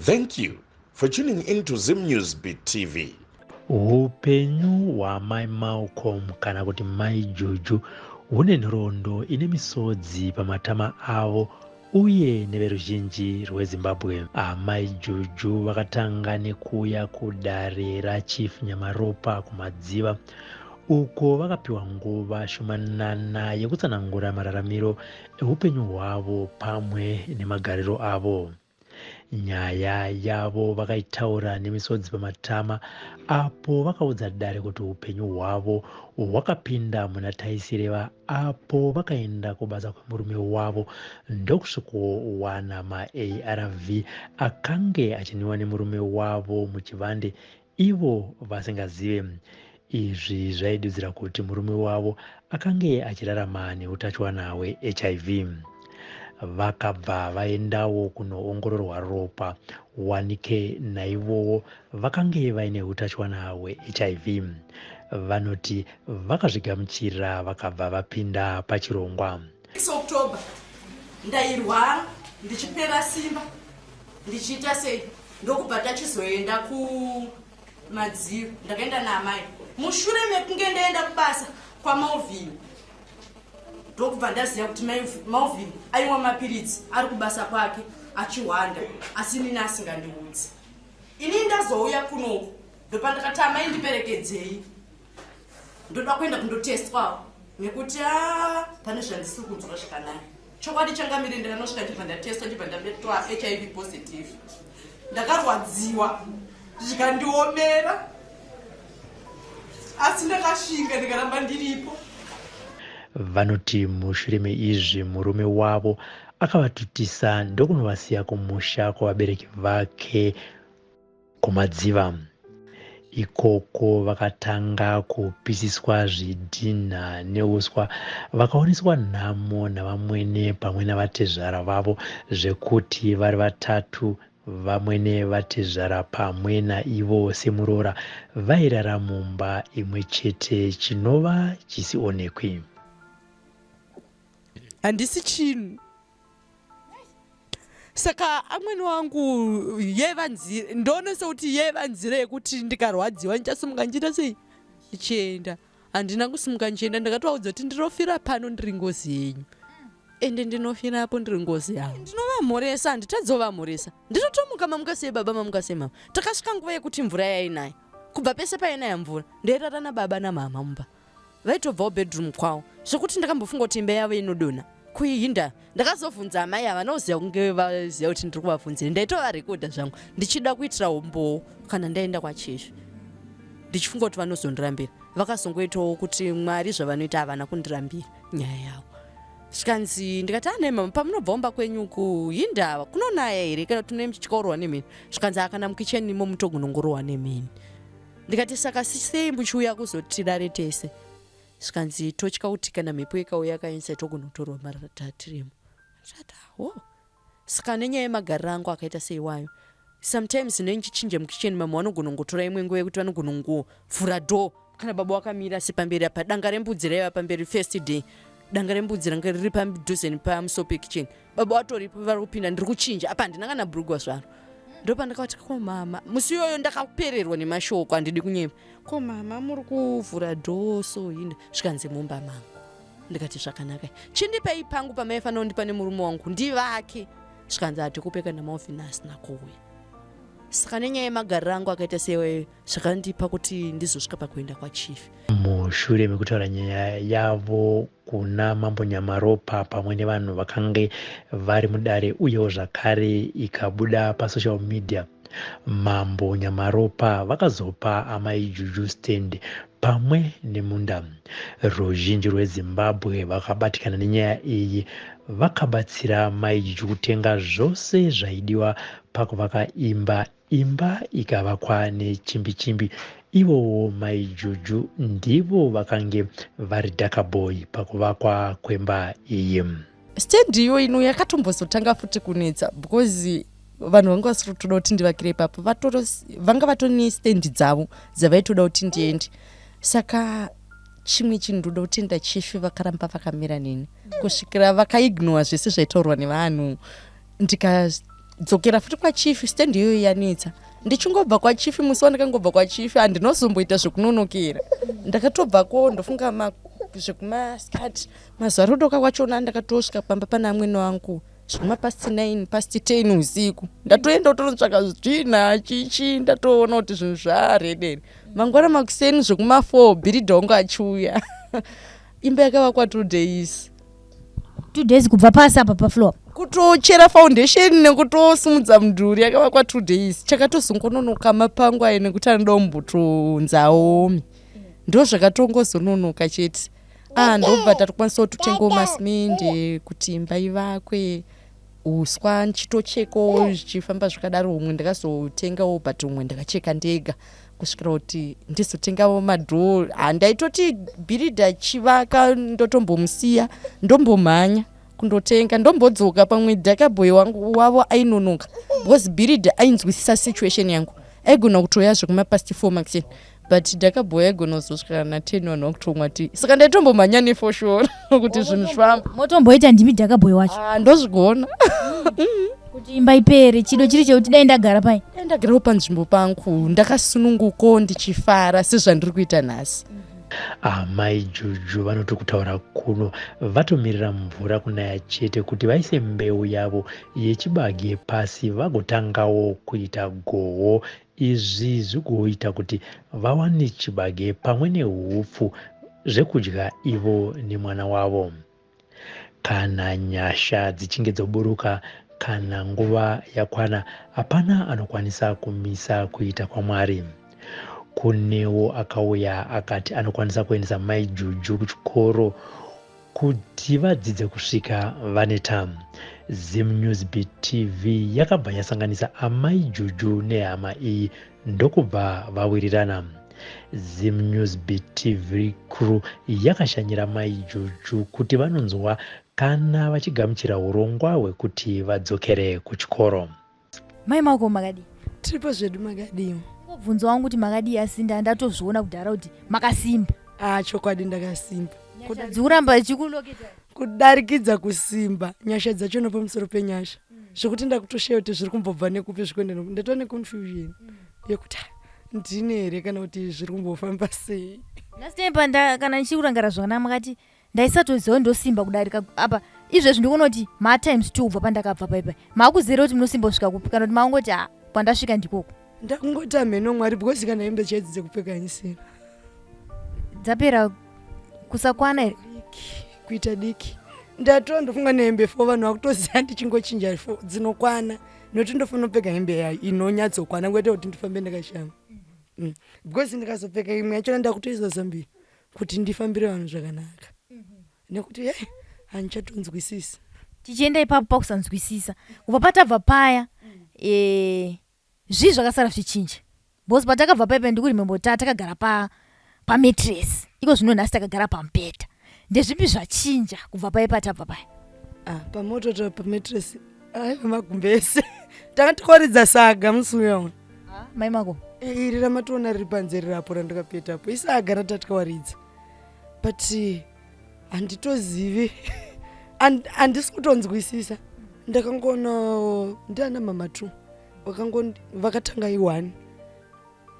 Thank you for tuning in to Zim Newsbeat TV. Upenyu wa Mai Malcolm kana kuti Mai Juju hune nhoroondo ine misodzi pamatama avo uye neveruzhinji rweZimbabwe. Mai Juju vakatanga nekuuya kudare raChief Nyamaropa kumadziva uko vakapiwa nguva shomanana yekutsanangura mararamiro eupenyu hwavo pamwe nemagariro avo. Nyaya yavo vakaitaura nemisodzi pamatama apo vakaudza dare kuti upenyu hwavo hwakapinda muna taisireva apo vakaenda kubasa kwemurume wavo ndokusvikowana maARV akange achinwiwa nemurume wavo muchivande ivo vasingazive. Izvi zvaidudzira kuti murume wavo akange achirarama neutachiwana hweHIV. Vakabva vaendawo kunoongororwa ropa wanike naivowo vakange vaine utachiwana hweHIV. Vanoti vakazvigamuchira vakabva vapinda pachirongwa. 6 October ndairwara ndichipera simba ndichiita sei ndokubva tachizoenda kumadziva ndakaenda naamai mushure mekunge ndaenda kubasa kwaMalvin ndokubva ndaziva kuti Malvin aimwa mapiritsi ari kubasa kwake achihwanda asi nini asingandiudzi. Ini ndazouya kunoku ndopandakati amai ndiperekedzei ndoda kuenda kundotestwawo nekuti pane zvandisiri kunzwa zvakanaka. Chokwadi changamire ndakanosvika ndibva ndatestwa ndibva ndabetwa HIV positive. Ndakarwadziwa zvikandiomera asi ndakashinga ndikaramba ndiripo. Vanoti mushure meizvi murume wavo akavatutisa ndokunovasiya kumusha kwavabereki vake kumadziva. Ikoko vakatanga kupisiswa zvidhina neuswa vakaoneswa nhamo navamwene pamwe navatezvara vavo zvekuti vari vatatu vamwene vatezvara pamwe naivo semuroora vairara mumba imwe chete chinova chisionekwi. Handisi chinhu saka amweni wangu yevanzire ndoona sekuti yevanzire yekuti ndikarwadziwa ndichasimuka ndichiita sei ndichienda. Handina kusimuka ndichienda ndakatovaudza kuti ndinofira pano ndiri ngozi yenyu ende ndinofirapo ndiri ngozi yangu. Ndinovamhoresa handitadzovamhoresa ndinotomuka mamuka sei baba mamuka sei mama. Takasvika nguva yekuti mvura yainaya kubva pese painaya mvura ndairara nababa namama mumba vaitobvawo bedroom kwavo zvokuti ndakambofunga kuti imba yavo inodonha kuinda. Ndakazobvunza amai ava vanoziva kunge vaziva kuti ndiri kuvabvunzira ndaitovarekodha zvangu ndichida kuitira umbowo kana ndaenda kwaChefu ndichifunga kuti vanozondirambira. Vakazongoitawo kuti Mwari zvavanoita havana kundirambira nyaya yavo. Zvikanzi ndikati mama pamunobva umba kwenyu kuinda kunonaya here kana tune muchityaurwa nemheni. Zvikanzi akana mukicheni imo mutogonongorohwa nemheni. Ndikati saka sei muchiuya kuzotidare tese. Zvikanzi totya kuti kana mhepo ikauya yakainza togonotorwa maratiremo. Saka nenyaya yemagariro angu akaita seiwayo sometimes ndichinje mukicheni mama vanogonongotora imwe nguva yekuti vanogonongovhura dhoo kana baba wakamira sepamberi apa danga rembudzi raiva pamberi first day danga rembudzi ranga riri padhuze nepamuso pekicheni baba watoripo vari kupinda ndiri kuchinja apa handina kana bhurugwa zvaro. Ndopandakati ko mama musi iyoyo ndakapererwa nemashoko handidi kunyemba ko mama muri kuvhura dhoo so hinda zvikanzi mumba mangu. Ndikati zvakanaka chindipei pangu pamaifanira kundipa nemurume wangu ndivake. Zvikanzi hatikupeka naMalvin asina kuuya. Saka nenyaya yemagariro angu akaita sewayo zvakandipa kuti ndizosvika pakuenda kwaChief. Mushure mekutaura nyaya yavo kuna Mambo Nyamaropa pamwe nevanhu vakange vari mudare uyewo zvakare ikabuda pasocial media, Mambo Nyamaropa vakazopa amai Juju stand pamwe nemunda. Ruzhinji rweZimbabwe vakabatikana nenyaya iyi vakabatsira mai Juju kutenga zvose zvaidiwa pakuvaka imba ikavakwa nechimbi-chimbi. Ivowo mai Juju ndivo vakange vari Dhakaboy pakuvakwa kwemba iyi. Stand iyo ino yakatombozotanga futi kunetsa because vanhu vanga vasiri kutoda kuti ndivakire ipapo vanga vatone stand dzavo dzavaitoda kuti ndiende. Saka chimwe chinhu ndoda kutenda Chief vakaramba vakamira neni kusvikira vakaignora zvese zvaitaurwa nevanhu ndikadzokera futi kwachifi stand iyoyo yanetsa ndichingobva kwachifi musi wandakangobva kwachifi handinozomboita zvekunonokera ndakatobvako ndofunga zvekumaskati mazuva rodoka kwachona ndakatosvika pamba pana amwene wangu zvekuma past 9 past 10 usiku ndatoenda kutonotsvaka zvina chichi ndatoona kuti zvinhu zvaredere mangwana makuseni zvekuma 4 bhiridha wangu achiuya imba yakavakwa 2 days kubva pasi apa pafloor kutochera foundation nekutosimudza mudhuri yakavakwa 2 days chakatozongononoka mapangu ayo nekuti anoda kumbotonzaomi ndo zvakatongozononoka chete ndobva tatokwanisa kutotengawo masimende kuti imba ivakwe uswa nchitochekawo zvichifamba zvakadaro umwe ndakazotengawo but umwe ndakacheka ndega kusvikira kuti ndizotengawo madhoo handaitoti bhiridha chivaka ndotombomusiya ndombomhanya kundotenga ndombodzoka pamwe dhakaboy wangu wavo ainonoka because bhiridha ainzwisisa situation yangu aigona kutoya zvekuma past 4 maxen but dhakaboy aigona kuzosvika na 10 vanhu vakutomwa ti saka ndaitombomhanya nefoshora kuti zvinhu zvifamba motomboita ndimi dhakaboy wacho ndozvigona kuti imba ipere chido chiri chekuti dai ndagara pai ndagarawo panzvimbo pangu ndakasununguko ndichifara sezvandiri kuita nhasi Mai Juju vanoti kutaura kuno vatomirira mvura kunaya chete kuti vaise mbeu yavo yechibage pasi vagotangawo kuita gohwo. Izvi zvikuita kuti vawane chibage pamwe nehupfu zvekudya ivo nemwana wavo. Kana nyasha dzichinge dzoburuka kana nguva yakwana hapana anokwanisa kumisa kuita kwaMwari. Kunewo akauya akati anokwanisa kuendesa Mai Juju kuchikoro kuti vadzidze kusvika vane tamu. Zim News Beat TV yakabva yasanganisa amai Juju nehama iyi ndokubva vawirirana. Zim News Beat TV crew yakashanyira Mai Juju kuti vanonzwa kana vachigamuchira urongwa hwekuti vadzokere kuchikoro. Mai mako makadi tiripo zvedu makadiwo bvunzo wangu kuti makadi asinda ndatozviona kudhara kuti makasimba. Chokwadi ndakasimba dzikuramba chikuloketa kudarikidza kusimba nyasha dzacho pamusoro penyasha zvekuti ndakutosheya kuti zviri kumbobva nekupi zvikuendera ndatoone confusion yekuti ndine here kana kuti zviri kumbofamba sei. last time kana ndichikurangara zvakanaka makati ndaisatoziva ndosimba kudarika apa izvezvi ndikuona kuti matimes 2 ubva pandakabva paipai maakuzere kuti munosimba kusvika kupi kana kuti maangoti pandasvika ndikoko ndakungoti amheno Mwari because kana hembe chaidzi dzekupfeka inisira dzapera kusakwana here kuita diki ndatoa ndofunga nehembe 4 vanhu vakutoziva ndichingochinja 4 dzinokwana nokuti ndofanira kupfeka hembe yayo inonyatsokwana kwete kuti ndifambe ndakashama because ndikazopfeka imwe yachona ndakutoisa zambiri kuti ndifambire vanhu zvakanaka nekuti handichatonzwisisi tichienda ipapo pakusanzwisisa kubva patabva paya zvii zvakasara zvichinja bhosi patakabva paipa ndikuri membota takagara pametress iko zvino nhasi takagara pamubhedha ndezvipi zvachinja kubva paipa tabva paya pamoto pametress aiva magumbese takatokoridza saga musi uyaona mai mako iri ramatoona riri panze rirapo randakapetapo isaga ratatikawaridza but handitozivi handisi kutonzwisisa ndakangoona ndiana mama 2 vakatanga i1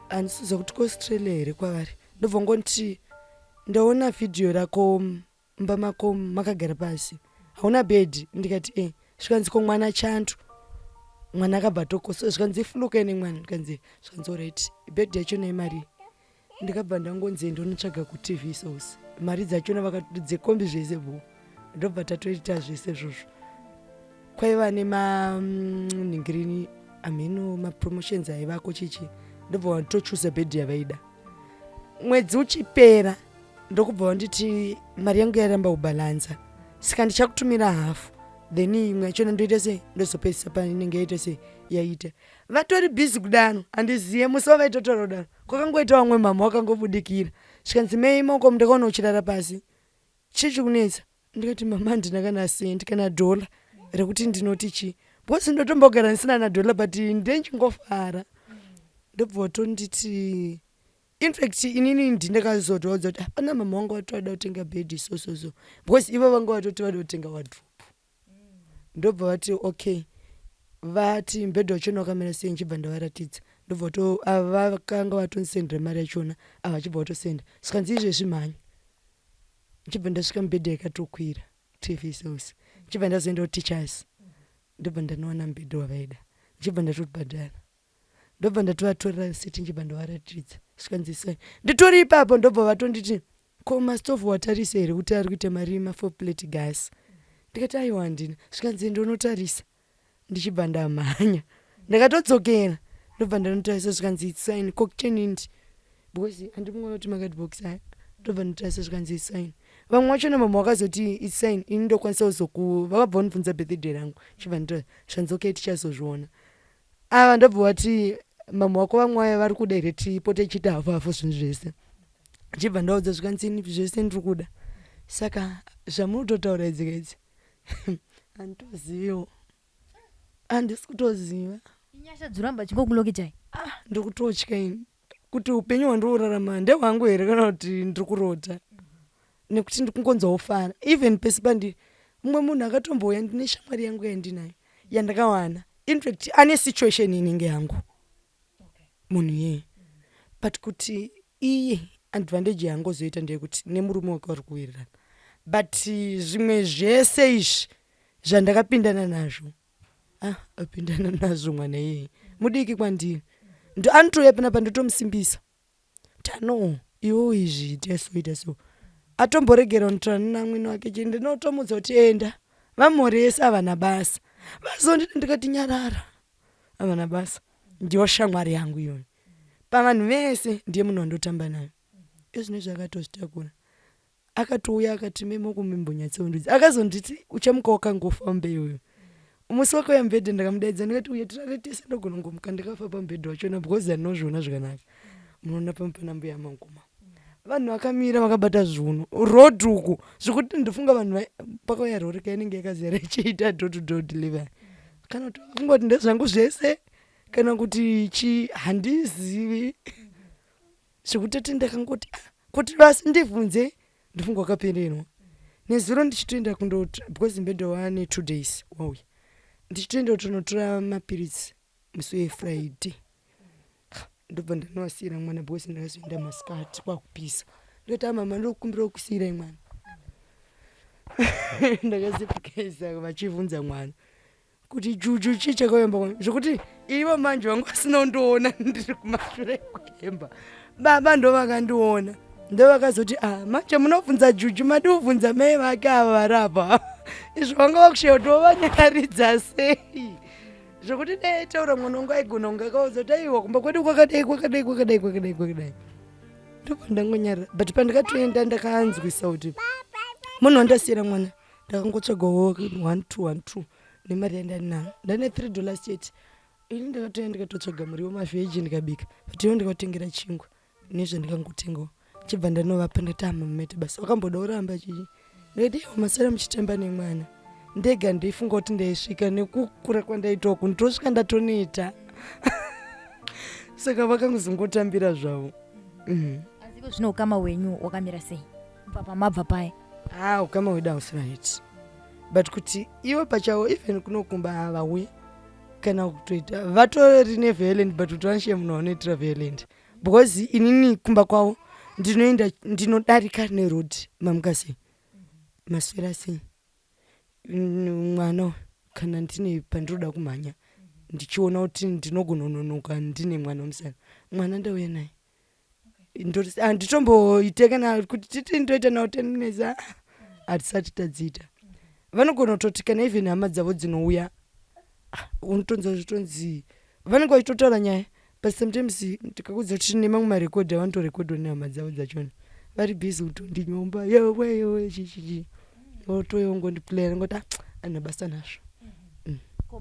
handisiza kuti koaustralia here kwavari ndobva ngoti ndaona vhidhiyo rako mba mako makagara pasi hauna bhedhi ndikati zvikanziko mwana chando mwana akabva tokoso zvikanzi ifuluka ine mwana ndikanzi zvikanzi oreti bhedhi yachona imari ndikabva ndangonzi ndonotsvaga kutv source mari dzachona vakadzekombi zvese bo ndobva tatoita zvese zvozvo kwaiva nemanhingirini amheno mapromotions aivako chichi ndobva vantochusa bhedhi yavaida mwedzi uchipera ndokubva vanditi mari yangu yaramba kubhalanza saka ndichakutumira hafu then imwe yachona ndoita sei ndozopedzisa painenge yaita sei yaita vatori bhizi kudano handiziye musi wavaitotaura kudano kwakangoita vamwe mama wakangobudikira zvikanzi mei moko ndakaona uchirara pasi chichi kunetsa ndikati mama handina kana sendi kana dhola rekuti ndinoti chi bosi ndotombogara ndisina na dhola but ndenchingofara ndobva watonditi infact inini ndindakazotoudza kuti hapana mama wangu watoda kutenga bhedhi so because ivo vanga vatoti vada kutenga wadropu ndobva vati okay vati mubhedha wachona wakamira sei, nchibva ndavaratidza ndobva vakanga vatondisendera mari yachona chibva vatosenda sikanzi izvezvi mhanya nchibva ndasvika mubhedha yakatokwira TV source nchibva ndazoenda teachers ndobva ndanowana mubhedha wavaida nchibva ndatobhadhara ndobva ndatovatorera risiti nchibva ndavaratidza sikanzi sai nditori ipapo ndobva vatonditi ko mastofu watarisa here kuti ari kuita mari 4 plate gas ndikati aiwa handina sikanzi ndonotarisa ndichibva ndamhanya ndakatodzokera ndobva ndanotarisa zvikanzi sign kokuchenindi because handimungona kuti makadbox aya ndobva ndotarisa zvikanzi sign vamwe vachona mama wakazoti it's sign ini ndokwanisa vakabva vanibvunza birthday rangu chibva ndota zvanzoke tichazozviona ava ndobva vati mama wako vamwe vaya vari kuda here tipote ichita hafu zvinhu zvese chibva ndaudza zvikanzi ini zvese ndiri kuda saka zvamunototaura idzika idzi handitoziviwo handisi kutoziva inyasha dzoramba chingokulokitai ndiri kutotya ini kuti upenyu hwandinorarama ndehwangu here kana kuti ndiri kurota nekuti ndikungonzofara even pesi pandi mumwe munhu akatombouya ndine shamwari yangu yandinayo yandakawana infact ane situation inenge yangu munhu yeye but kuti iye advantage yangozoita ndeyekuti nemurume wake vari kuwirirana but zvimwe zvese izvi zvandakapindana nazvo apindana nazvo mwana iyeye mudiki kwandiri anotouya panapa ndotomusimbisa tano iwo izvi itasoita so atomboregera unotaura nenamwini wake chinde ndinotomudza kuti enda vamhorese havana basa vazondida ndikati nyarara havana basa ndiwo shamwari yangu iyoyo pavanhu vese ndiye munhu wandotamba nayo izvine zvakatozvitakura akatouya akati memokumimbonyatseundudzi akazonditi uchamuka wakangofa mubeuyo musi wakauya mubhedha ndakamudaidza ndikati uye tirare tese ndogona ngomuka ndikafa pamubhedha wachona because handinozviona zvakanaka munoona pamupana mbuya manguma vanhu vakamira vakabata zviuno rod uku zvekuti ndifunga vanhu pakauya rori kainenge yakazara ichiita door-to-door delivery kana kuti kungoti ndezvangu zvese kana kuti handizivi zvekutoti ndakangoti kuti basi ndibvunze ndifunga wakapererwa nezuro ndichitoenda kundoti because mubhedha wane 2 days wauya ndichitoenda kutonotora mapiritsi musi weFriday ndobva ndanovasiyira mwana because ndakazoenda masikati kwakupisa ndoti mama ndokukumbira kusiyira mwana ndakazipikaisa vachivhunza mwana kuti juju chii chakauyamba zvekuti ivo manje vangu vasina kundiona ndiri kumashure kwemba baba ndo vakandiona ndo vakazoti manje munobvunza juju madi kubvunza mai vake ava varapa izvo vanga vakusheoto vanyaridza sei zvokuti dai taura mwana wangu aigona kunge akauzoti aiwa kumba kwedu kwakadai ndobva ndangonyarira but pandikatoenda ndakanzwisa kuti munhu wandasiyira mwana ndakangotsvagawo 1212 nemari yandanayo ndane $3 chete ini ndakatoenda ndikatotsvaga muriwo mavheji ndikabika but iwo ndikatengera chingwa nezvandikangotengawo chibva ndanovapa ndatama mumete basi wakamboda uramba chichi ndikati iwo masara muchitamba nemwana ndega ndeifunga kuti ndaisvika nekukura kwandaitoku nditosvika ndatoneta saka vakangozongotambira zvavo aziko zvino ukama hwenyu wakamira sei papa mabva paya ukama hwedu hausi right but kuti ivo pachavo even kunokumba vauye kana kutoita vatori neviolent but kuti vanishiye munhu wanoitira violent because inini kumba kwavo ndinoenda ndinodarika nerod mamukasei maswera sei mwana kana ndine pandiroda kumhanya ndichiona kuti ndinogonononoka ndine mwana womusana mwana ndauya naye handitomboiteka na kuti titi ndoita nawo 10 minutes hatisati tadziita vanogona kutoti kana even hama dzavo dzinouya unotonza zvitonzi vanenge vachitotaura nyaya but sometimes ndikakudza kuti tine mamwe marekodhi avanotorekodwa nehama dzavo dzachona vari bhizi kutondinyomba yowe chichichi otoyongondiplayera ngoti ana basa nazvo ko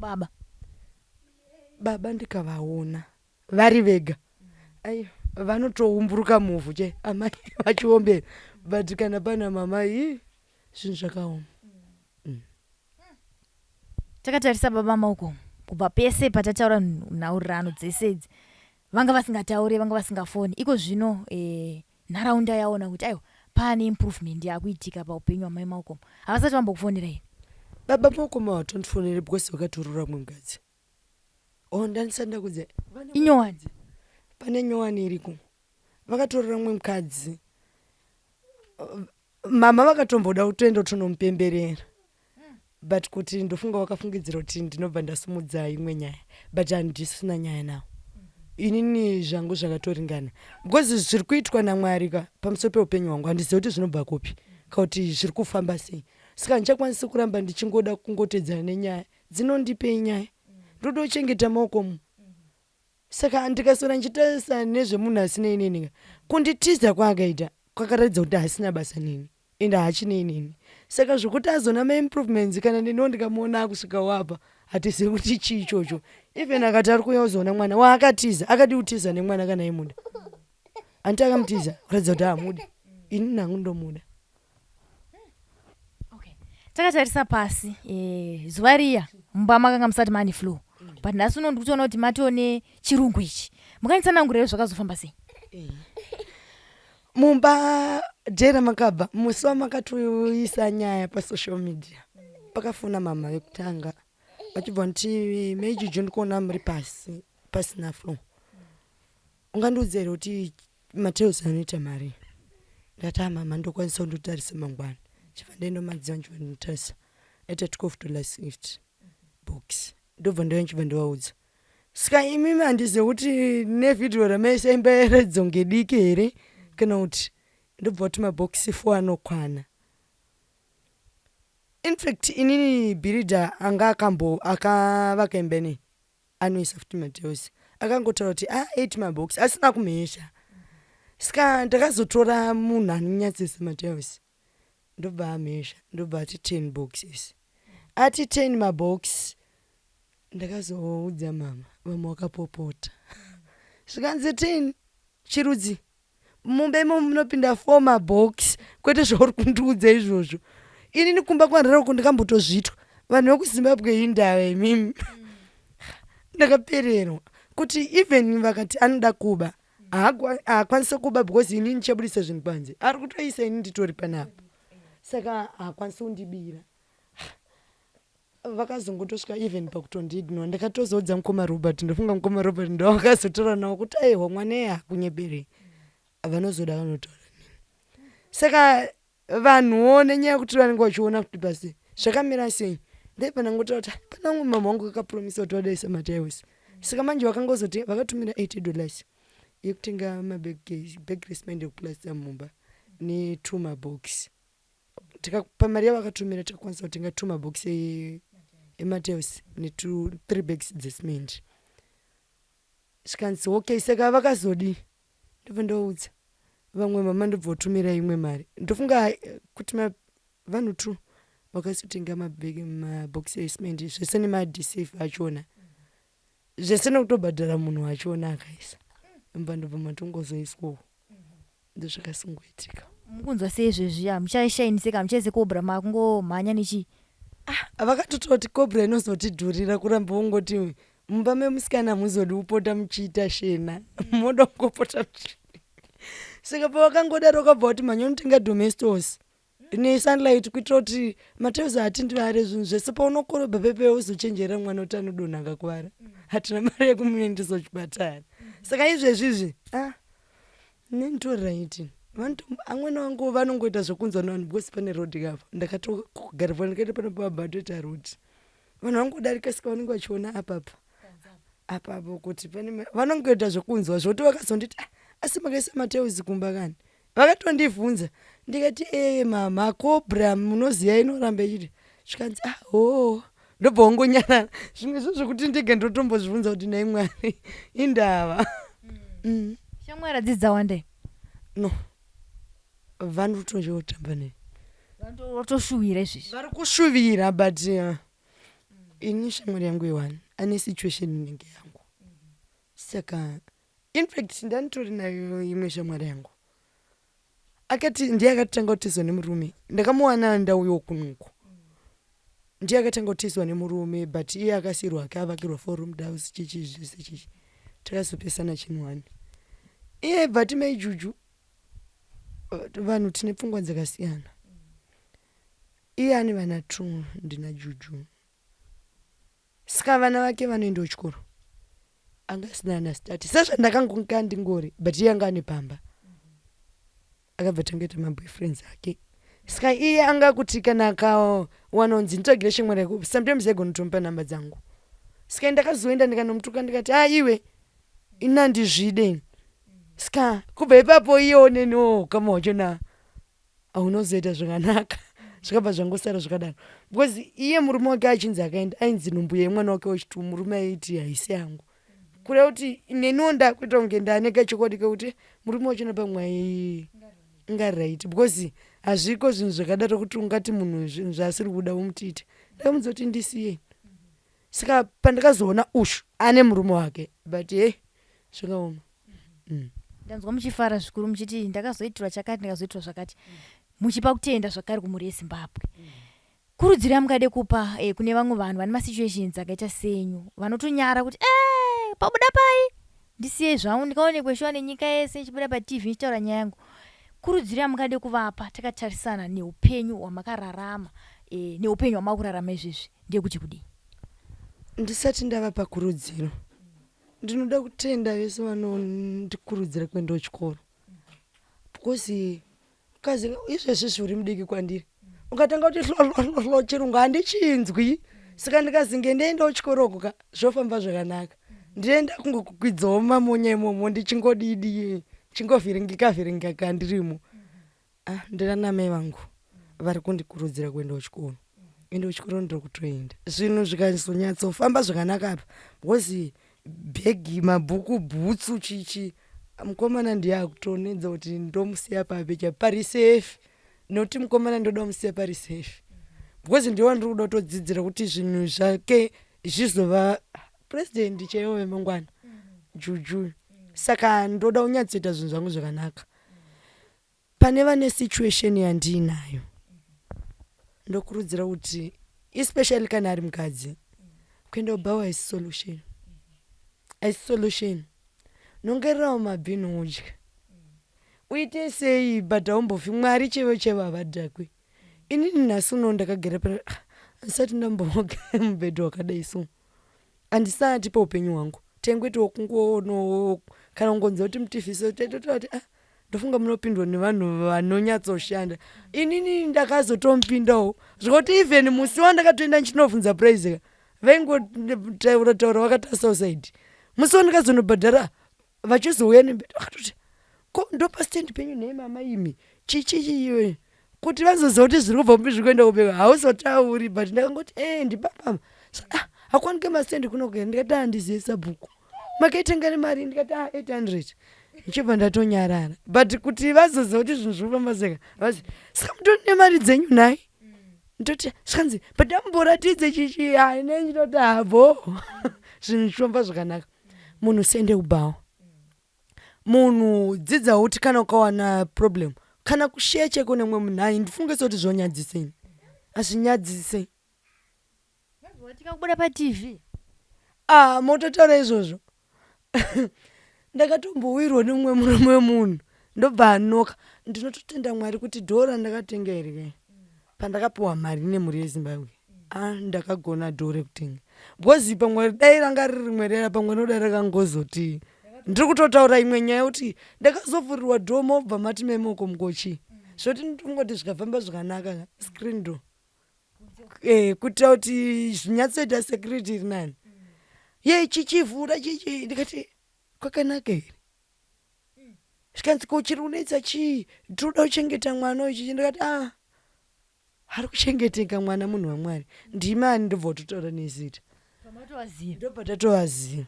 baba ndikavaona vari vega aiyo vanotoumburuka muvhu che amai vachiombera but kana pana mamai zvinhu zvakaoma takatarisa baba mauko kubva pese patataura nhaurirano dzese idzi vanga vasingatauri vanga vasingafoni iko zvino nharaunda yaona kuti aiwa pane improvement yakuitika paupenyu hwamai maukomo havasati vambokufonera here baba maukoma hatondifonere because vakatorora mwe mukadzi ndanisanda kudze inyowani pane nyowani iriko vakatorera mumwe mukadzi mama vakatomboda kutoenda tonomupemberera but kuti ndofunga wakafungidzira kuti ndinobva ndasumudza imwe nyaya but handisina nyaya nawo inini zvangu zvakatoringana because zviri kuitwa naMwari pamusoro peupenyu hwangu handizivi kuti zvinobva kupi kuti zviri kufamba sei saka ndichakwanisi kuramba ndichingoda kungotedzana nenyaya dzinondipei nyaya ndoda kuchengeta maokomo saka ndikasora nchitarisa nezvemunhu asina inini kunditiza kwaakaita kwakaratidza kuti hasina basa nini ende hachine inini saka zvokuti azona maimprovements kana neniwo ndikamuona akusvika wapa hatizivi kuti chii ichocho even akati ari kuuya kuzoona mwana waakatiza akadi kutiza nemwana kana imuda anti akamutiza kuratidza kuti haamudi ini nangu ndomuda. takatarisa pasi zuva riya mumba makanga musati mani flow but nhasi unondi kutiona kuti matione chirungu ichi mukanditsanangurire zvakazofamba sei mumba dhera makabva musi wamakatoisa nyaya pasocial media pakafona mama vekutanga vachibva kuti meijuju ndikuona muri pasina flow ungandiudza here kuti Mateus anoita mari ndati mama ndokwanisa kundotarisa mangwana chibva ndendomadziva nchibva ndinotarisa aita $12.50 box ndobva ndova nchibva ndovaudza saka imimi handizivi kuti nevhidhiyo ramaisaimbaeredzo ngediki here kana kuti ndobva kuti mabhokisi 4 anokwana. In fact inini bhirida anga akavaka imbeni anoisa futi Mateus akangotaura kuti 8 mabhokisi asina kumhesha saka ndakazotora munhu anonyatsisa Mateus ndobva amhesha ndobva ati 10 boxes ati 10 mabhokisi ndakazoudza mama vamwe wakapopota zvikanzi 10 chirudzi mumba imo munopinda 4 mabhokisi kwete zvauri kundiudza izvozvo inini kumba kwanhara uku ndikambotozvitwa vanhu vekuzimbabwe indava imimi ndakapererwa kuti even vakati anoda kuba haakwanisi kuba because inini nichabudisa zvinhu panze ari kutoisa ini nditori panapa saka haakwanisi kundibira vakazongotosvika even pakutondiignora ndakatozoudza mukoma Robert ndofunga mukoma Robert ndowakazotora nawo kuti aiwa mwana iye hakunyeberei vanozoda vanotaura nini saka vanhuwo nenyaya yekuti vanenge vachiona kuti basi zvakamira sei ndaipanangotaura kuti pana umwe mama wangu akapromisa kuti wadaisa Mateus saka manje vakangozoti vakatumira $80 yekutenga mabagresment ekuplasta mumba ne2 mabhokisi pamari yavakatumira takakwanisa kutenga 2 mabhokisi eMateus ne3 bags dzecement zvikanzi okay saka vakazodi ndobva ndoudza vamwe mama ndobva votumira imwe mari ndofunga kuti vanhu 2 vakazotenga mabhokisi ecement zvese nemadsafe achona zvese nekutobhadhara munhu achona akaisa mba ndobva matongozoiswawo ndozvakasingoitika. mukunzwa seizvezviya muchaishainiseka muchaise kobra makungomhanya nechi vakatotaura kuti kobra inozotidhurira kuramba ungoti mumba memusikana muzodi upota muchiita shena moda kungopota saka pavakangodaro kabva kuti manyonotenga domestos nesunlight kuitira kuti Mateus hatindivare zvinhu zvese paunokorobha pepe uzochenjera mwana kuti anodonha akakuvara hatina mari yekumuendesa kuchipatara saka izvezvizvi nentoright amweni wangu vanongoita zvokunzwa navanhu because pane rodi kapa ndakatogaripa ndikaita pano pabatoita rodi vanhu vangodarika sika vanenge vachiona apapo kuti pane vanongoita zvokunzwa zvoti vakazonditi asi makaisa Mateus kumba kani vakatondibvunza ndikati mama kobra munoziya inoramba ichiti zvikanzi ndobva wangonyarara zvimwe zvozvokuti ndege ndotombozvibvunza kuti nai Mwari indava shamwari hadzidza wandei no vanhu tochotamba nei vatoshuvira izvizvi vari kushuvira but ini shamwari yangu iwani ane situation inenge yangu saka in fact ndanitori nayo imwe shamwari yangu akati ndiye akatanga kutizwa nemurume ndakamuwana ndauyo kunuko ndiye akatanga kutizwa nemurume but iye akasirwa akavakirwa forum house chichi zvese chichi takazopesana chinwani iye but maijuju vanhu tine pfungwa dzakasiyana iye ane vana 2 ndina juju saka vana vake vanoenda kuchikoro anga asina anastati sezvandakangonga ndingori but iye anga ane pamba akabva tangeta maboyfriends ake saka iye anga kuti kana akawanonzi nditogere shamwari yako sometimes aigonotomupa namba dzangu saka ndakazoenda ndikanomutuka ndikati iwe inandizvide saka kubva ipapo iyewo neniwo kama wachona aunozoita zvakanaka zvikabva zvangosara zvakadaro because iye murume wake achinzi akaenda ainzi nombuya mwana wake wechitu murume aiti haisi yangu kureva kuti neniwo ndakuita kunge ndaaneka chokwadi kekuti murume wachona pamwe ngaright because hazviko zvinhu zvakadaro kuti ungati munhu zvinhu zvaasiri kuda umutiite ndakamudza kuti ndisiye saka pandakazoona ushu ane murume wake but zvakaoma ndanzwa muchifara zvikuru muchiti ndakazoitirwa chakati ndakazoitirwa zvakati muchipa kutenda zvakare kumhuri yezimbabwe kurudzira mungade kupa kune vamwe vanhu vane masituations akaita senyu vanotonyara kuti pabuda pai ndisiye zvangu ndikaonekwe shuwa nenyika yese ichibuda patv ichitaura nyaya yangu kurudzira mungade kuvapa takatarisana neupenyu hwamakararama neupenyu hwamakurarama izvezvi ndekuti kudii ndisati ndavapa kurudziro ndinoda kutenda vese vanondikurudzira kuendawo chikoro because kazi izvezvi zviri mudiki kwandiri ukatanga kuti hlo chirungu handichinzwi saka ndikazinge ndeendawo chikoroko zvofamba zvakanaka ndienda kungokukwidzawo mamonya imomo ndichingodidi chingovhiringika kandirimo ndina namai vangu vari kundikurudzira kuendawo chikoro endawo chikoro ndiri kutoenda zvinhu zvikazonyatsofamba zvakanaka apa because bhegi mabhuku bhutsu chichi mukomana ndiye akutonedza kuti ndomusiya papecha pari safe nokuti mukomana ndoda musiya pari safe because ndiwo ndiri kuda kutodzidzira kuti zvinhu zvake zvizova president chaiwo wemangwana juju saka ndoda kunyatsoita zvinhu zvangu zvakanaka pane vane situation yandiinayo ndokurudzira kuti especially kana ari mukadzi kuenda kubawa haisi solution nongererawo mabhini udya uite sei but haumbofi mwari chevo chevavadhakwe inini nhasi uno ndakagera handisati ndamboga mubhedha wakadai so handisati paupenyu hwangu tengwetiwo kungono kana kungonza kuti mutivhiso taitototi ndofunga munopindwa nevanhu vanonyatsoshanda inini ndakazotomupindawo zvekuti even musi wandakatoenda ndichinovhunza praise vaingotaura vakati asausaidi musi wandakazonobhadhara vachizouya nembeda vakatoti ko ndopastendi penyu nei mama imi chichichiiwe kuti vazoziva kuti zviri kubva mupi zviri kuenda kubeka hauzotauri but ndakangoti ndipapama hakwanike mastendi kunogera ndikati handizive sabhuku makaitenga nemari ndikati 800 ndichibva ndatonyarara but kuti vazoziva kuti zvinhu zviri kufamba seka saka mutori nemari dzenyu nhai ndoti zvanzi but amboratidze chichi haine ndinoti havo zvinhu zvifamba zvakanaka munhu sende kubawa munhu dzidzawo kuti kana ukawana problem kana kusheya cheko nemwe munhu hai ndifunge sekuti zvonyadziseni hazvinyadzise tikakubuda patv mototaura izvozvo ndakatombowirwa nemumwe murume wemunhu ndobva anoka ndinototenda mwari kuti dhora ndakatenga here pandakapiwa mari nemhuri yezimbabwe ndakagona dhore kutenga because pamwe dai ranga riri rimwe rera pamwe noda rakangozoti ndiri kutotaura imwe nyaya yekuti ndakazovhurirwa dho mobva mati memoko mukochi zvoti ndingoti zvikafamba zvakanaka screen door kuitira kuti zvinyatsoita security iri nani chichivhura chichi ndikati kwakanaka here zvikanzi kochiri unoitsa chii tinoda kuchengeta mwana wechichi ndikati ari kuchengeteka mwana munhu wamwari ndimani ndobva kutotaura nezita ndobva tatovaziva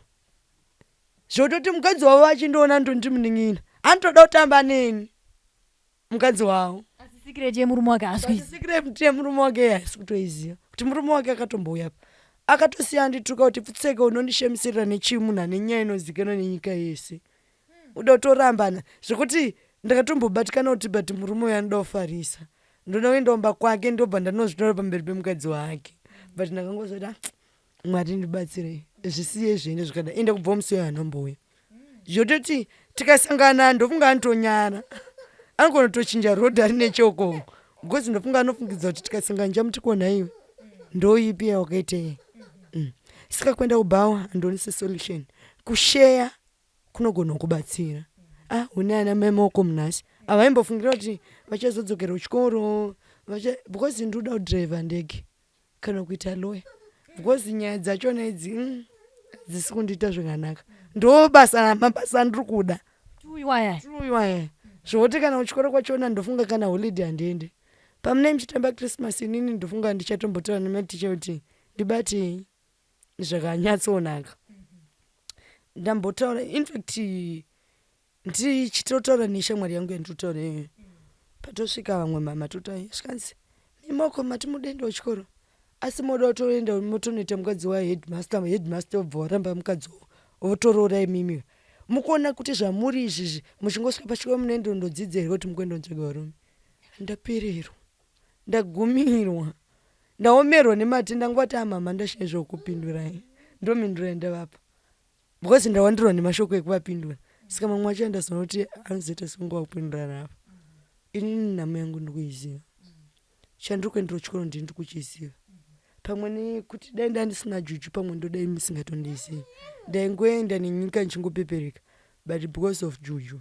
zvototi mukadzi wavo achindoona ndondimuning'ina anotoda kutamba neni mukadzi wavo asisikireti yemurume wake asisikireti yemurume wake haisi kutoiziva kuti murume wake akatombouya pa akatosiya andituka kuti pfutseke unondishemisirira nechii munhu ane nyaya inozikanwa nenyika yese uda kutorambana zvekuti ndakatombobatikana kuti but murume uyo anoda kufarisa ndoda kuendaomba kwake ndobva ndanozvitora pamberi pemukadzi wake but ndakangozoti mwari ndibatsirei zvisiye zviende zvikada ende kubva musi uyo anombouya zvototi tikasangana ndofunga anotonyara anogonotochinja rodhi ari nechoko because ndofunga anofungidza kuti tikasangana chamutikuona iwe ndoipi yawakaitei saka kuenda kubawa handionise solution kusheya kunogona kubatsira. Une ana mai maoko munhasi avaimbofungira kuti vachazodzokera kuchikoro because ndoda kudhiraivha ndege kana kuita lawyer because nyaya dzachona idzi dzisi kundiita zvakanaka. Ndo mabasa andiri kuda tuiwaya zvekuti kana kuchikoro kwachona ndofunga kana holiday handiende. Pamune muchitamba Christmas inini ndofunga ndichatombotaura nematicha kuti ndibatei zvakanyatsonaka. Ndambotaura in fact ndichitotaura neshamwari yangu yanditotaura patosvika vamwe mama totai svikanzi mimoko mati mudende wechikoro asi moda kutoenda motonoita mukadzi waheadmaster obva waramba mukadzi votoroora imimi mukuona kuti zvamuri izvizvi muchingosvika pachikoro munoenda kundodzidza here kuti mukuenda kundotsvaga varume. Ndapererwa, ndagumirwa, ndaomerwa nemati ndangoti mama ndashaya zvokupindurai ndomindura ndavapa because ndawandirwa nemashoko ekuvapindura. Saka mamwe wacho ndazoona kuti anozoita sekunga kupindura navo. Inini nhamo yangu ndikuiziva chandiri kuendera kuchikoro ndiri kuchiziva pamwe nekuti dai ndandisina juju pamwe ndodai musingatondizivi ndaingoenda nenyika nchingopepereka but because of juju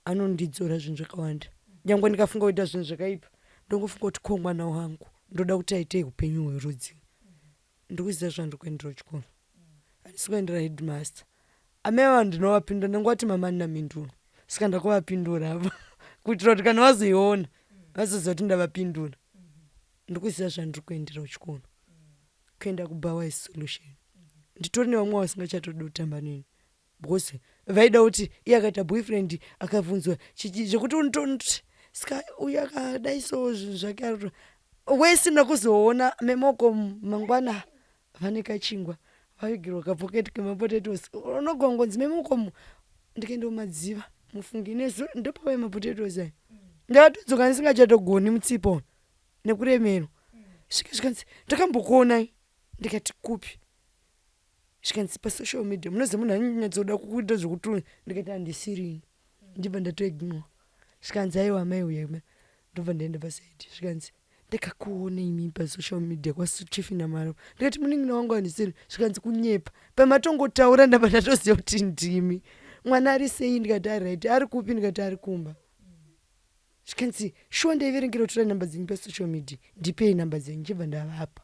anondidzora zvinhu zvakawanda. Nyangwe ndikafunga kuita zvinhu zvakaipa ndongofunga kuti ko mwana wangu ndoda kuti aitei upenyu hwerudzi. Ndikuziva zvandiri kuendera kuchikoro handisi kuendera headmaster. Amaiva ndinovapindura ndangoti mama ndinamindura saka ndakuvapindura apa kuitira kuti kana vazoiona vazoziva kuti ndavapindura. Ndikuziva zvandiri kuendera kuchikoro kuenda kuBawa solution. Nditori nevamwe vasingachatoda kutamba neni because vaida kuti iye akaita boyfriend akabvunzwa zvekuti unotonti saka uyu akadai so zvinhu zvake wesina kuzoona memoko mangwana vane kachingwa vaigirwa kapoketi kemapotatoes unogongonzi memoko ndikaenda kumadziva mufungi ndopava mapotatoes aya ndakatodzoka ndisingachatogoni mutsipo nekuremero svikanzi ndakambokuonai ndikati kupi svikanzi pasocial media munoziva munhu anyanyatsoda kukuita zvekutu ndikati handisirini ndibva ndatoignwa svikanzi aiwa mai uya ndobva ndaenda pasaidi svikanzi ndakakuona imi pasocial media kwachifina maro ndikati munin'ina wangu handisiri svikanzi kunyepa pamatongotaura ndabva ndatoziva kuti ndimi mwana ari sei ndikati ari right ari kupi ndikati ari kumba svikanzi shuwa ndaiverengera kutora nhamba dzenyu pasocial media ndipei nhamba dzenyu ndibva ndavapa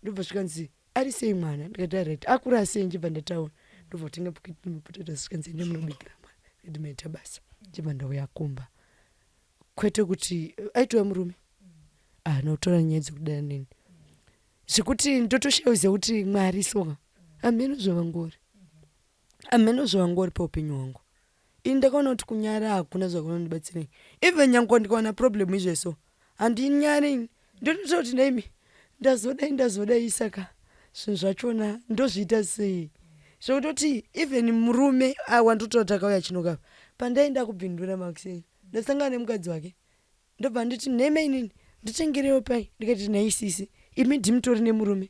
ndobva svikanzi ari sei mwana ndikati ari right akura sei ndibva ndataura ndobva kutenga poketi mapotatoes svikanzi ende munobikira mwana ende maita basa ndibva ndauya kumba kwete kuti aitova murume nokutora nyaya dzekudana neni zvekuti ndotoshayiziva kuti mwari soka ameno zvavangori paupenyu hwangu. Ini ndakaona kuti kunyara hakuna zvakunondibatsirei even nyange ndikaona problem izveso handinyari ndotoita kuti naimi ndazodai saka zvinhu zvachona ndozviita sei zvekutoti even murume wandotora takauya chinokapa pandaenda kubvindura makiseni ndasangana nemukadzi wake ndobva nditi nheme inini nditengerewo pai ndikati naisisi imi ndimitori nemurume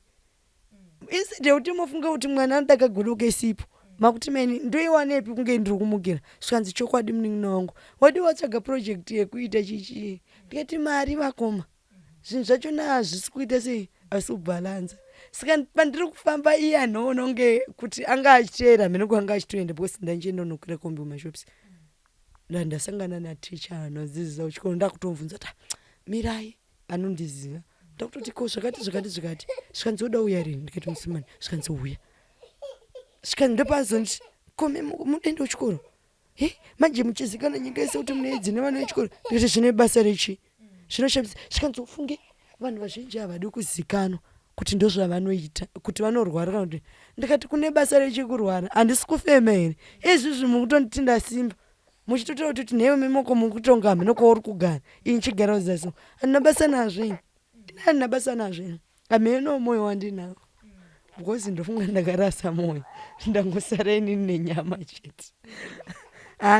instead yekuti mofunga kuti mwana anoda kagodoka isipo makuti maini ndoiwanepi kunge ndiri kumukira svikanzi chokwadi munin'ina wangu wadi watsvaga project yekuita chichi ndikati mari vakoma zvinhu zvachona hazvisi kuita sei asi kubhalanza. Saka pandiri kufamba iye anoona unge kuti anga achiteera mene kwanga achitoenda because ndanchienda nokwira kombi mumashops ndasangana naticha anodzidzisa kuchikoro ndakutomubvunza ta mirai anondiziva ndakutoti ko zvakati svikanzi oda uya rini ndikati musimani svikanzi uya svikanzi ndopanzonti kome mudende wechikoro manje muchizikana nyika yese kuti muneedzi nevana vechikoro ndikati zvine basa rechi zvinoshamisa svikanzi ufunge vanhu vazhinji havadi kuzikanwa kuti ndozvavanoita kuti vanorwara kana kuti ndikati kune basa rechikurwara handisi kufema here izvizvi mukutonditinda ndasimba muchitotaura kuti newe mimoko mukutonga hamene kwauri kugara ini chigara uzaso handina basa nazvo handina basa nazvo hameno moyo wandinawo because ndofunga ndakarasa moyo ndangosara inini nenyama chete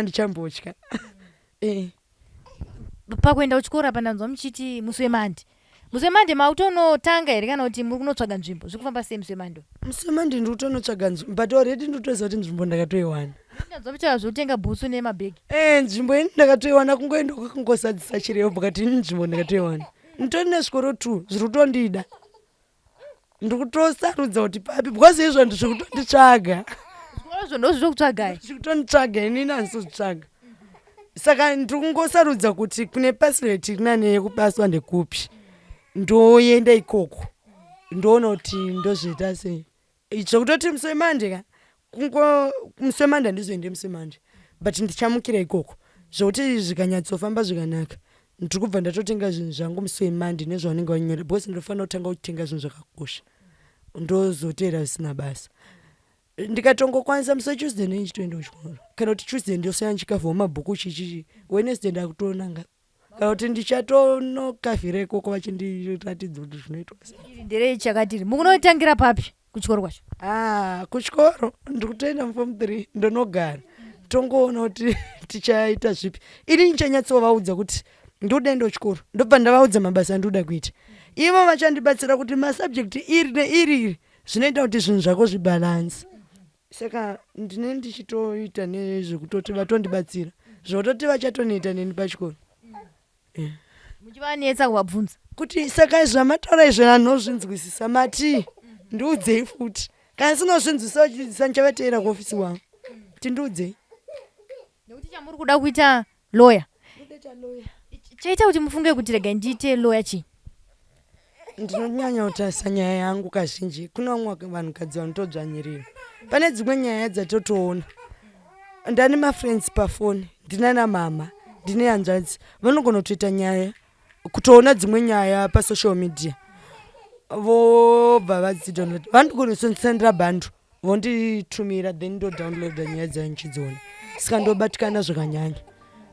ndichambotya pakuenda kuchikora pandanzwa muchiti muswemandi mautonotanga here kana kuti muri kunotsvaga nzvimbo zvikufamba sei muswemandi ndiri kutonotsvaga nzvimbo but already nditoziva kuti nzvimbo ndakatoiwana ndanzwa muchava zvokutenga bhutsu nemabhegi nzvimbo ini ndakatoiwana kungoenda kwakangosadzisa chirevo kati ini nzvimbo ndakatoiwana nditori nezvikoro 2 zviri kutondida ndiri kutosarudza kuti papi because izvo ndizvi kutonditsvaga Kuchikoro ndozvokutsvagai. chikutonditsvaga inini handisozvitsvaga saka ndiri kungosarudza kuti kune pasi retiri nane yekupaswa ndekupi ndoenda ikoko ndoona kuti ndozviita sei zvokutoti musi wemande ka musi wemande handizoende musi wemande but ndichamukira ikoko zvokuti zvikanyatsofamba zvakanaka ndiri kubva ndatotenga zvinhu zvangu musi wemande nezvaunenge wanyora because ndinofanira kutanga kutenga zvinhu zvakakosha ndozotera zvisina basa ndikatongokwanisa musi wetuesday nechitoenda kuchikoro kana kuti tuesday ndosaya chikafu wamabhuku chichichi wednesday ndakutonanga kana kuti ndichatonokavhira ikoko vachindiratidza kuti zvinoitwa sei. Ndere chakatiri mukunotangira papi kuchikoro kwacho? Kuchikoro ndikutoenda muform 3 ndonogara tongoona kuti tichaita zvipi. Ini ndichanyatsovaudza kuti ndoda enda kuchikoro ndobva ndavaudza mabasa andoda kuita ivo vachandibatsira kuti masubjekti iri neiri zvinoita kuti zvinhu zvako zvibalansi. Saka ndine ndichitoita nezvekutoti vatondibatsira zvototi vachatonoita neni pachikoro. Muchivanetsa kuvabvunza kuti saka zvamataura izvo hanozvinzwisisa mati ndiudzei futi kana sinozvinzwisa vachidzidzisa ndichavateera kuofisi wangu kuti ndiudzei nekuti chamuri kuda kuita lawyer chaita kuti mufunge kuti rega ndiite lawyer chii? Ndinonyanya kutarisa nyaya yangu kazhinji kuna vamwe vanhukadzi vanotodzvanyirira pane dzimwe nyaya dzatotoona ndani mafriends pafoni ndinana mama ndine hanzvadzi vanogona kutoita nyaya kutoona dzimwe nyaya pasocial media vobva vadzidownload vanogona kusondisandira bhandu vonditumira then ndodownloada nyaya dzayo nchidziona saka ndobatikana zvakanyanya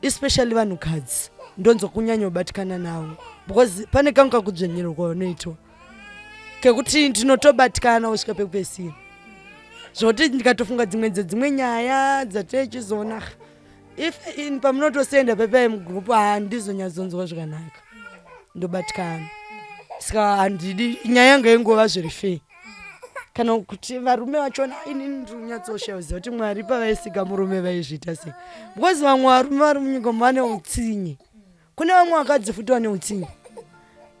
especially vanhukadzi ndonzo kunyanya kubatikana navo because pane kangu kakudzvenyerwa kwavanoitwa kekuti ndinotobatikana kusvika pekupesira zvoti ndikatofunga dzimwe nyaya dzatichizoona if pamunotosenda pepai mugrupu handizonyatsonzwa zvakanaka ndobatikana saka handidi nyaya yanga ingova zviri fei kana kuti varume vachona inini ndirinyatsoshauziva kuti mwari pavaisika murume vaizviita sei because vamwe varume vari munyika vane utsinye kune vamwe vakadzi futi vane utsinye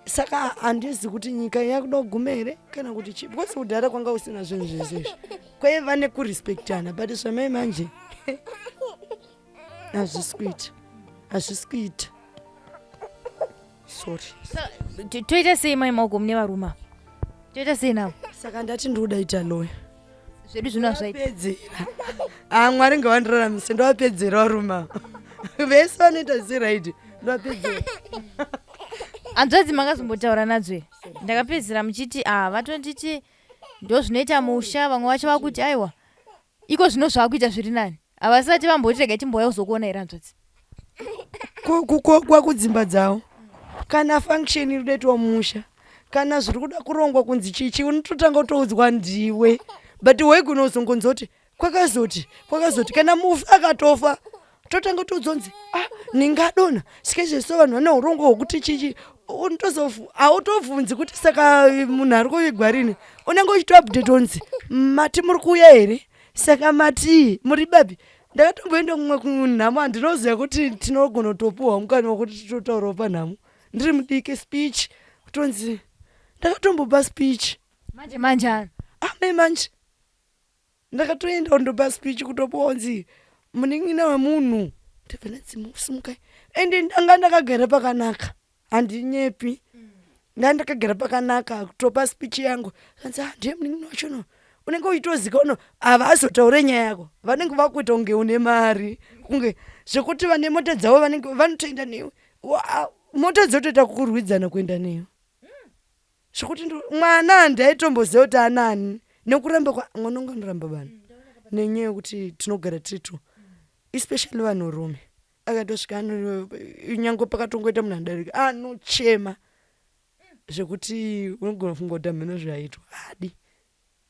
saka handizi kuti nyika yakuda kuguma here kana kuti chi because kudhara kwanga usina zvinhu zvesezvi kwaiva nekurespektana but zvamai manje hazvisi kuita sorry. Toita sei mai mauko mune varume toita sei navo? Saka ndati ndikuda ita lawyer zvedu zvinazvaita mwari ngavandiraramise ndovapedzera varume avo vese vanoita ziraiti ndovapedzera. hanzvadzi makazombotaura nadzo here ndakapedzera muchiti vatonditi ndo zvinoita musha vamwe vacho vakuti aiwa iko zvino zvaakuita zviri nani havasati vamboti rega timbouya kuzokuona here hanzvadzi kwakudzimba dzavo kana function iri kudaitwa musha kana zviri kuda kurongwa kunzi chichi unototanga kutoudzwa ndiwe but waigona kuzongonza kuti kwakazoti kana mufi akatofa totanga kutoudzonzi ningadona sikezveso vanhu vane urongo hwokuti chichi hautovhunzi kuti saka munhu ari kuvigwa rini unenge uchitoupdate onzi mati muri kuuya here saka mati muri babi ndakatomboenda kumwe kunhamo handinoziva kuti tinogona kutopuhwa mukana wokuti titotaurawo panhamo ndiri mudiki speech kutonzi ndakatombopa speech manje amai manje ndakatoenda kundopa speech kutopuhwa nzi munin'ina wemunhu ndebvenadzimusimukai ende ndanga ndakagara pakanaka handinyepi ndakagara pakanaka kutopa speech yangu kanzi ndiye munin'ina wachono unenge uchitozika uno havazotaure nyaya yako vanenge vakuita kunge une mari kunge zvekuti vane mota dzavo vanenge vanotoenda newe mota dzotoita kukurwidzana kuenda newe zvekuti mwana handaaitomboziva kuti anani nekuramba mwana unga anoramba vanhu nenyaya yekuti tinogara tiritu especially vanhurume akatosvika nyange pakatongoita munhu anodarika anochema zvekuti unogona kufunga kuti hameno zvaaitwa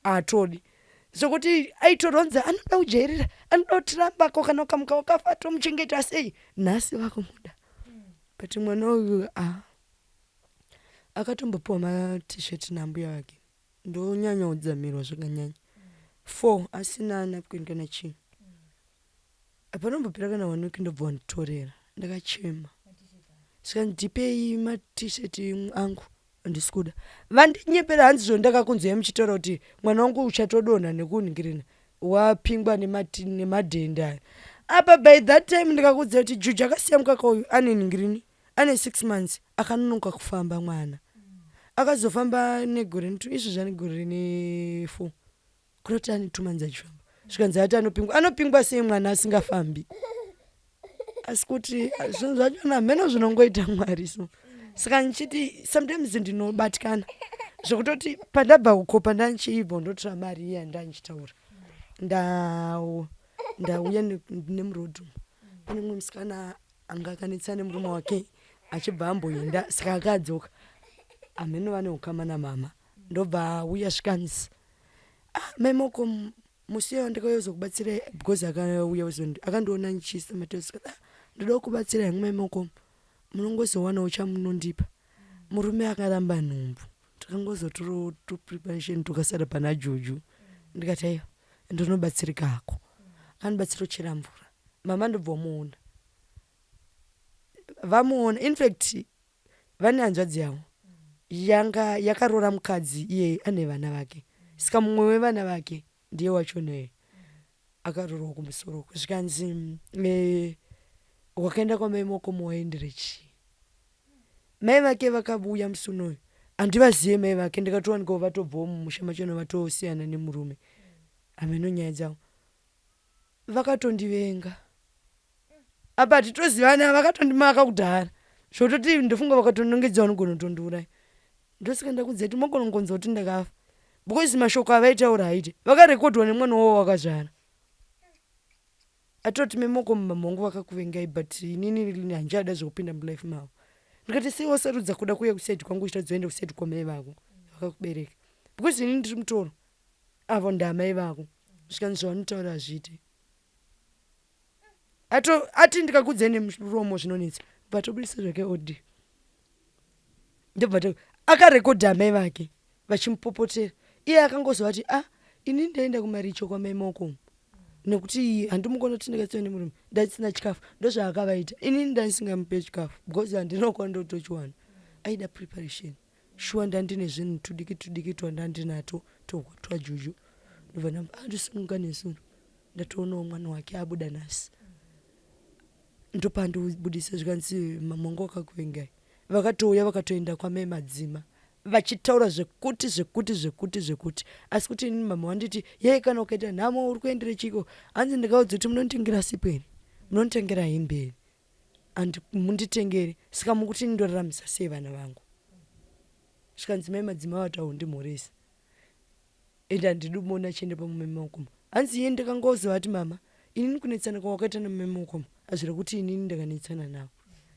hatodi zvokuti aitoronza anoda kujairira anoda kutirambako kana ukamuka wakafa tomuchengeta sei nhasi vakomuda but mwana uyu akatombopiwa matisheti nambuya vake ndonyanya kudzamirwa zvakanyanya 4 asina napkin kana chii apanombopira kana 1 week ndobva wanditorera ndakachema saka ndipei matisheti angu handisi kuda vandinyepera hanzi zvondakakunzwai muchitaura kuti mwana wangu uchatodonha nekunhingirina wapingwa nemadhenda apa. By that time ndikakudza kuti Juju akasiya mukaka uyu ane ningirini, ane 6 months akanonoka kufamba mwana. Akazofamba negore izvi zvane gore ne4 kuroti ane 2 months achifamba. Zvikanzi ati anopingwa sei mwana asingafambi. Asi kuti zvinhu zvacho hameno zvinongoita Mwari. So saka ndichiti sometimes ndinobatikana zvokutoti pandabva kukopa ndanchiibva ndotora mari iya ndanchitaura ndauya nemurodhu. Pane mumwe musikana anga akanetsa nemurume wake achibva amboenda, saka akadzoka ameno vane ukama namama, ndobva auya zvikanzi maimoko musi iyo ndikauya because akauya akandiona ndichiisa mateuska ndoda kubatsira yangu maimoko, munongozowanawo chamunondipa. Murume akaramba nhumbu, tikangozotora preparation tukasara pana Juju. Ndikati aiwa ndinobatsirika hako, akanibatsira kuchera mvura. Mama ndobva vamuona, in fact vane hanzvadzi yavo yakarora mukadzi iye ane vana vake, saka mumwe wevana vake ndiye wachonaye akarorawo kumusoro. Zvikanzi wakaenda kwamaimoko muwaendere chii? Mai vake vakabuya musi unoyu, handivazive mai vake, ndikatowanikwa vatobvawo mumusha machona vatosiyana nemurume. Hameno nyaya dzavo vakatondivenga apa titozivana, vakatondimaka kudhara zvototi ndofunga vakatonongedzawo nogonotondiurai. Ndosika ndakudza kuti mogonongonza kuti ndakafa because mashoko avaitaura haiti vakarekodwa nemwana wavo wakazvara. Atoti maimoko mumamhongo vakakuvengai but inini handichada zvokupinda mulife mavo. Ndikati sei wasarudza kuda kuuya kusaidi kwangu uchitadzoenda kusaidi kwamai vako vakakubereka, because inini ndiri mutoro avo ndamai vako. Zvikanzi zvavanotaura hazviite. Ati ndikakudza nemuromo zvinonetsa vatobudisa zvake odi. Ndobva akarekodha amai vake vachimupopotera. Iye akangozva kuti ini ndaenda kumaricho kwamaimoko nekuti handimukona kuti ndikatsiwa nemurume ndasina chikafu, ndozvaakavaita. Inini ndasingamupe chikafu because handinokona ndotochiwana. Aida preparation shuwa ndandine zvinhu tudiki twandandinato twa Juju. Ndobva ndamba andisununga nesuno ndatoonawo mwana wake abuda nhasi. Ndopandibudisa zvikanzi mamongo akakuvengai. Vakatouya vakatoenda kwamai madzima vachitaura zvekuti. Asi kuti inini mama wanditi yei kana ukaita nhamo uri kuendere chiko, hanzi ndikaudza kuti munonditengera sipo here, munonditengera hembe here, and munditengere. Saka mukuti nindoraramisa sei vana vangu? Zvikanzi mai madzima vatawo ndimhoresa ende handidi kumuona achienda pamumwe maokomo. Hanzi iye ndikangozva ati mama inini kunetsana kwawakaita namumwe maokomo azvira kuti inini ndakanetsana nawo,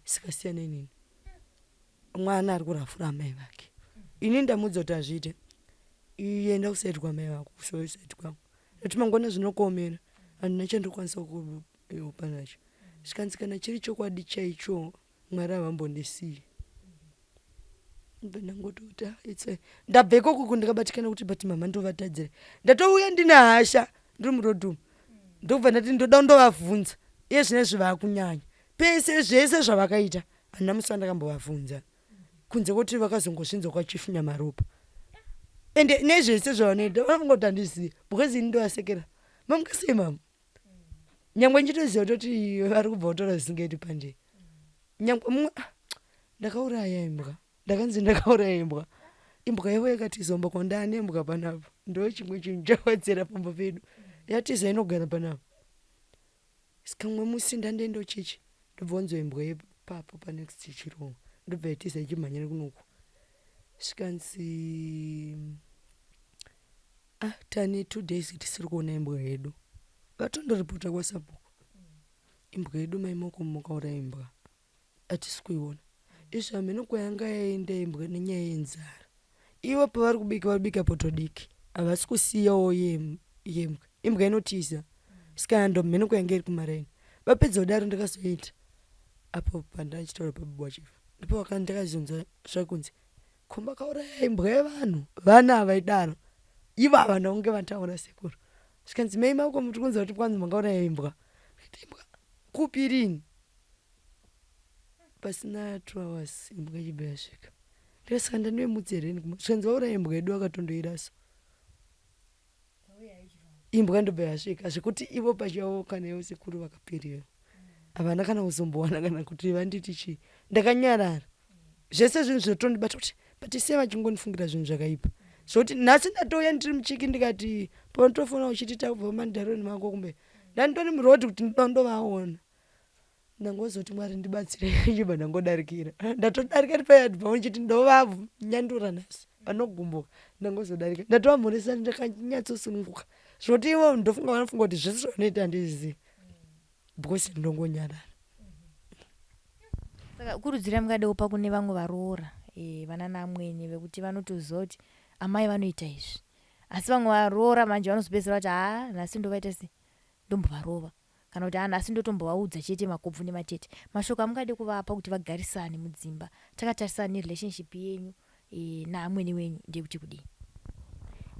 sikasiyana inini. Mwana ari kurafura amai vake. Inini ndamudza kuti hazviite, enda kusaidi kwamai vako usowe saidi kwangu. Noti mangwana zvinokuomera handina chandokwanisa kupa nacho. Zvikanzi kana chiri chokwadi chaicho Mwari havambondisiyi. Ndangotota ndabva ikoko ndikabatikana kuti but mama ndovatadzira. Ndatouya ndina hasha ndiri murodhumu. Ndobva ndati ndoda kundovabvunza iye zvinezvi vakunyanya pese zvese zvavakaita handina musi vandakambovabvunza kunze kuti vakazongosvinzwa kwachifu Nyamaropa. Ende nezvese zvavanoita vanongoti handizivi because ini ndovasekera. Mamukasei mama nyangwe nchitoziva kuti vari kubva kutora zvisingaiti pandei. Nyangwe ndakauraya imbwa, ndakanzi ndakauraya imbwa. Imbwa yavo yakati zomba kwandane imbwa panapo ndo chimwe chinhu chawadzera pamba pedu yatiza inogara panapo. Sikamwe musi ndandeendo chechi ndobvonzwa imbwa yepapo panext chirongo ndobva yatiza ichimhanyira kunoku. Zvikanzi tane 2 days tisiri kuona imbwa yedu. Vatondoripota kwaSabhuku. Imbwa yedu maimoko mukauraya imbwa hatisi kuiona. Izvi hameno kwayanga yaenda imbwa nenyaya yenzara. Ivo pavari kubika varibika poto diki havasi kusiyawo yembwa. Imbwa inotiza saka ndomheno kwayanga iri kumaraini. Vapedza kudaro ndakazoita apo pandachitaura pababa chifu ndipo ndakazonzwa zvakunzi komba kauraya imbwa yevanhu vana havaidaro ivava ndaunge vataura sekuru. Zvikanzi mai mako muri kunzwa kuti kwanzi mangauraya imbwa. Imbwa kupi rini? Pasina 2 hours imbwa ichibva yasvika. Ndikasaka ndaniwe mudzereni kuma. Zvikanzi vauraya imbwa yedu akatondoirasa. imbwa ndobva yasvika zvekuti ivo pachavo kana ivo sekuru vakaperiwa havana kana kuzombowana kana kuti vanditi chii. Ndakanyarara zvese zvinhu zvotondibata kuti patisiye vachingonifungira zvinhu zvakaipa zvokuti nhasi ndatouya ndiri muchiki ndikati panotofona uchitita kubva mumandaroni mako kumbe ndandori murodhi kuti ndovaona ndangozoti Mwari ndibatsire chibva ndangodarikira ndatodarika payadhibva uchiti ndovanyandura nhasi vanogumbuka ndangozodarika ndatovamhoresa ndakanyatsosununguka zvokuti ivo ndofunga vanofunga kuti zvese zvavanoita handizivi because ndongonyarara. Saka kurudzira mungadewopa kune vamwe varoora vana namweni vekuti vanotoziva kuti amai vanoita izvi asi vamwe varoora manje vanozopedzera kuti nhasi ndovaita sei ndombovarova kana kuti nhasi ndotombovaudza chete makobvu nematete. Mashoko amungade kuvapa kuti vagarisane mudzimba takatarisana nerelationship yenyu naamweni wenyu ndekuti kudii?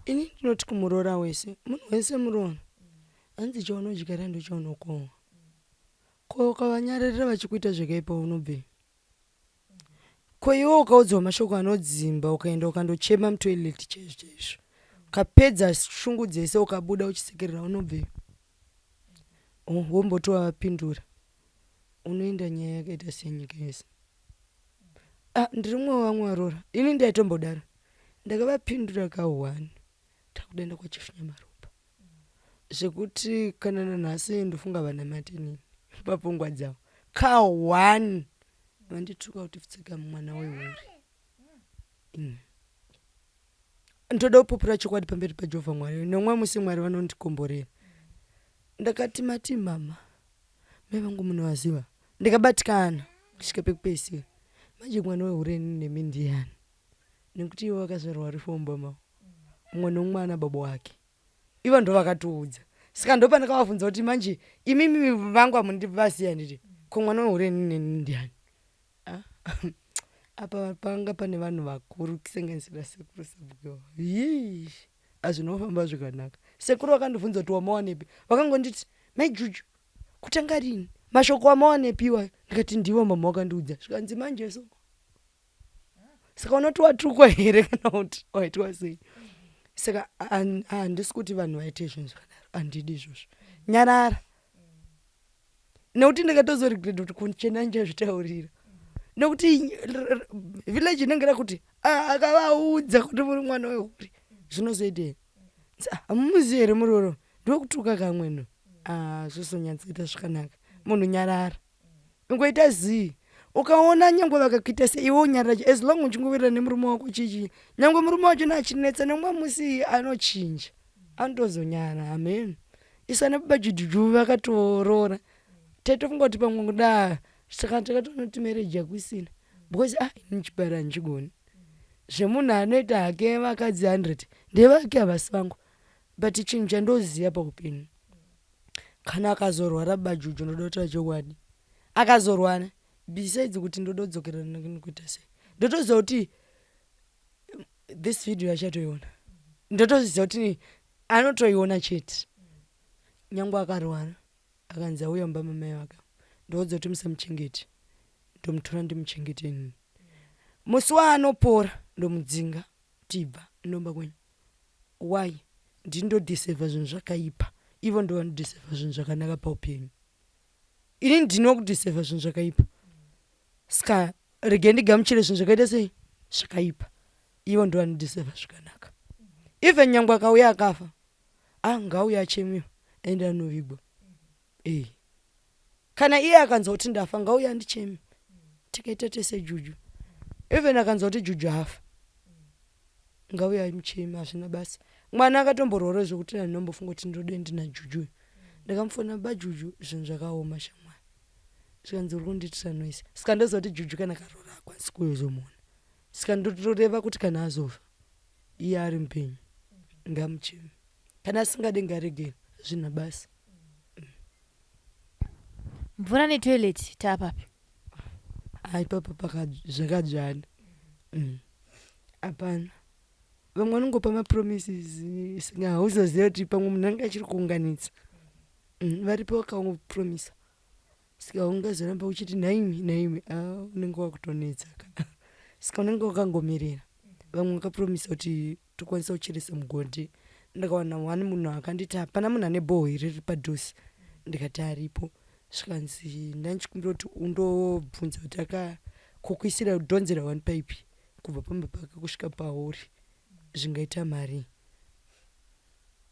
Ini ndinoti kumuroora wese munhu wese muroora hanzi chaunodyara ndochaunokohwa ko ukavanyararira vachikuita zvakaipa unobvei ko iwe ukaudzwa mashoko anodzimba ukaenda ukandochema mutoileti chaizvo ukapedza shungu dzese ukabuda uchisekerera unobvei wombotovapindura unoenda nyaya yakaita senyika yese. Ndiri mumwe wavamwe varoora ini ndaitombodaro ndakavapindura ka1 takudaenda kwachifunyamaropa zvekuti kana nanhasi ndofunga vana matenini papfungwa dzavo ka1 vandituka kuti pfitsika mwana wehuri ndoda kupupura chokwadi pamberi paJehovha Mwari nomwe musi Mwari vanondikomborera ndakati mati mama mai vangu munovaziva ndikabatikana kusvika pekupedzisira manje mwana wehuri nemi ndiani nekuti ivo vakazvarwa rifomba mavo umwe nomwana baba wake ivo ndo vakatoudza saka ndo pandakavabvunza kuti manje imimi vangu hamundivaziya nditi ko mwana wehuri nemi ndiani apa panga pane vanhu vakuru kusenganisira sekuru sabhukewa hazvinofamba zvakanaka. Sekuru vakandibvunza kuti wamawanepi vakangonditi mai Juju kutanga rini mashoko wamawanepiwa ndikati ndivo mama wakandiudza zvikanzi manje so saka unoti watukwa here kana kuti waitwa sei. Saka handisi kuti vanhu vaite zvinhu zvakadaro handidi izvozvo nyarara nekuti ndikatozorigredha kuti kunchena njazvitaurira nekuti village inenge rakuti akavaudza kuti muri mwana wehuri zvinozoitei hamuzi here muroro ndokutuka kamweno zvozonyatsoita zvakanaka munhu nyarara ingoita zii ukaona nyangwe vakakuita seiwo nyarara as long uchingovirira nemurume wako chichi nyangwe murume wacho nachinetsa nomwe musi anochinja andozonyara amen. Isana baba Juju vakatoroora taitofunga kuti pamwe kuda saka takatonoti marriage yakusina because nichibara nchigoni zvemunhu anoita hake vakadzi 100 ndevake havasi vangu but chinhu chandoziva paupenyu kana akazorwara baba Juju ndodotora chokwadi akazorwara besides kuti ndododzokerana nekuita sei ndotoziva kuti this video achatoiona ndotoziva kuti anotoiona chete nyangwe akarwara akanzi auya mumba mamai vake ndoudza kuti musamuchengete ndomutora ndimuchengeteni musi waanopora ndomudzinga tibva ndomba kwenyu why ndindodisevha zvinhu zvakaipa ivo ndo vanodisevha zvinhu zvakanaka paupenyu ini ndinokudisevha zvinhu zvakaipa saka rege ndigamuchire zvinhu zvakaita sei zvakaipa ivo ndo vanodisevha zvakanaka even nyangwe akauya akafa ngauya achemiwa ende anovigwa kana iye akanzwa kuti ndafa ngauya ndichemi tikaita tese Juju even akanzwa kuti Juju hafa ngauya muchemi hazvina basa. Mwana akatomborora zvokuti ndinombofunga kuti ndode ndina Juju ndakamufona baba Juju zvinhu zvakaoma shamwari zvikanzi uri kundiitira noise saka ndoziva kuti Juju kana karora akwanisi kuzomuona saka ndotoreva kuti kana azofa iye ari mupenyu ngamuchemi kana asingade ngaregera zvina basa. Mvura netoilet taapapi aipapa zvakadzvana hapana vamwe vanongopa mapromises saka hauzoziva kuti pamwe munhu anga achiri kuunganidza varipo vakapromisa saka ungazoramba uchiti naimi unenge wakutonetsaka saka unenge wakangomirira vamwe vakapromisa kuti tokwanisa kucheresa mugodhi ndakawana wani munhu akanditi hapana munhu ane bhoho riri padhuze, ndikati aripo. Zvikanzi ndanchikumbira kuti undobvunza kuti kokuisira kudhonzera 1 pipe kubva pamba pake kusvika pauri zvingaita mari.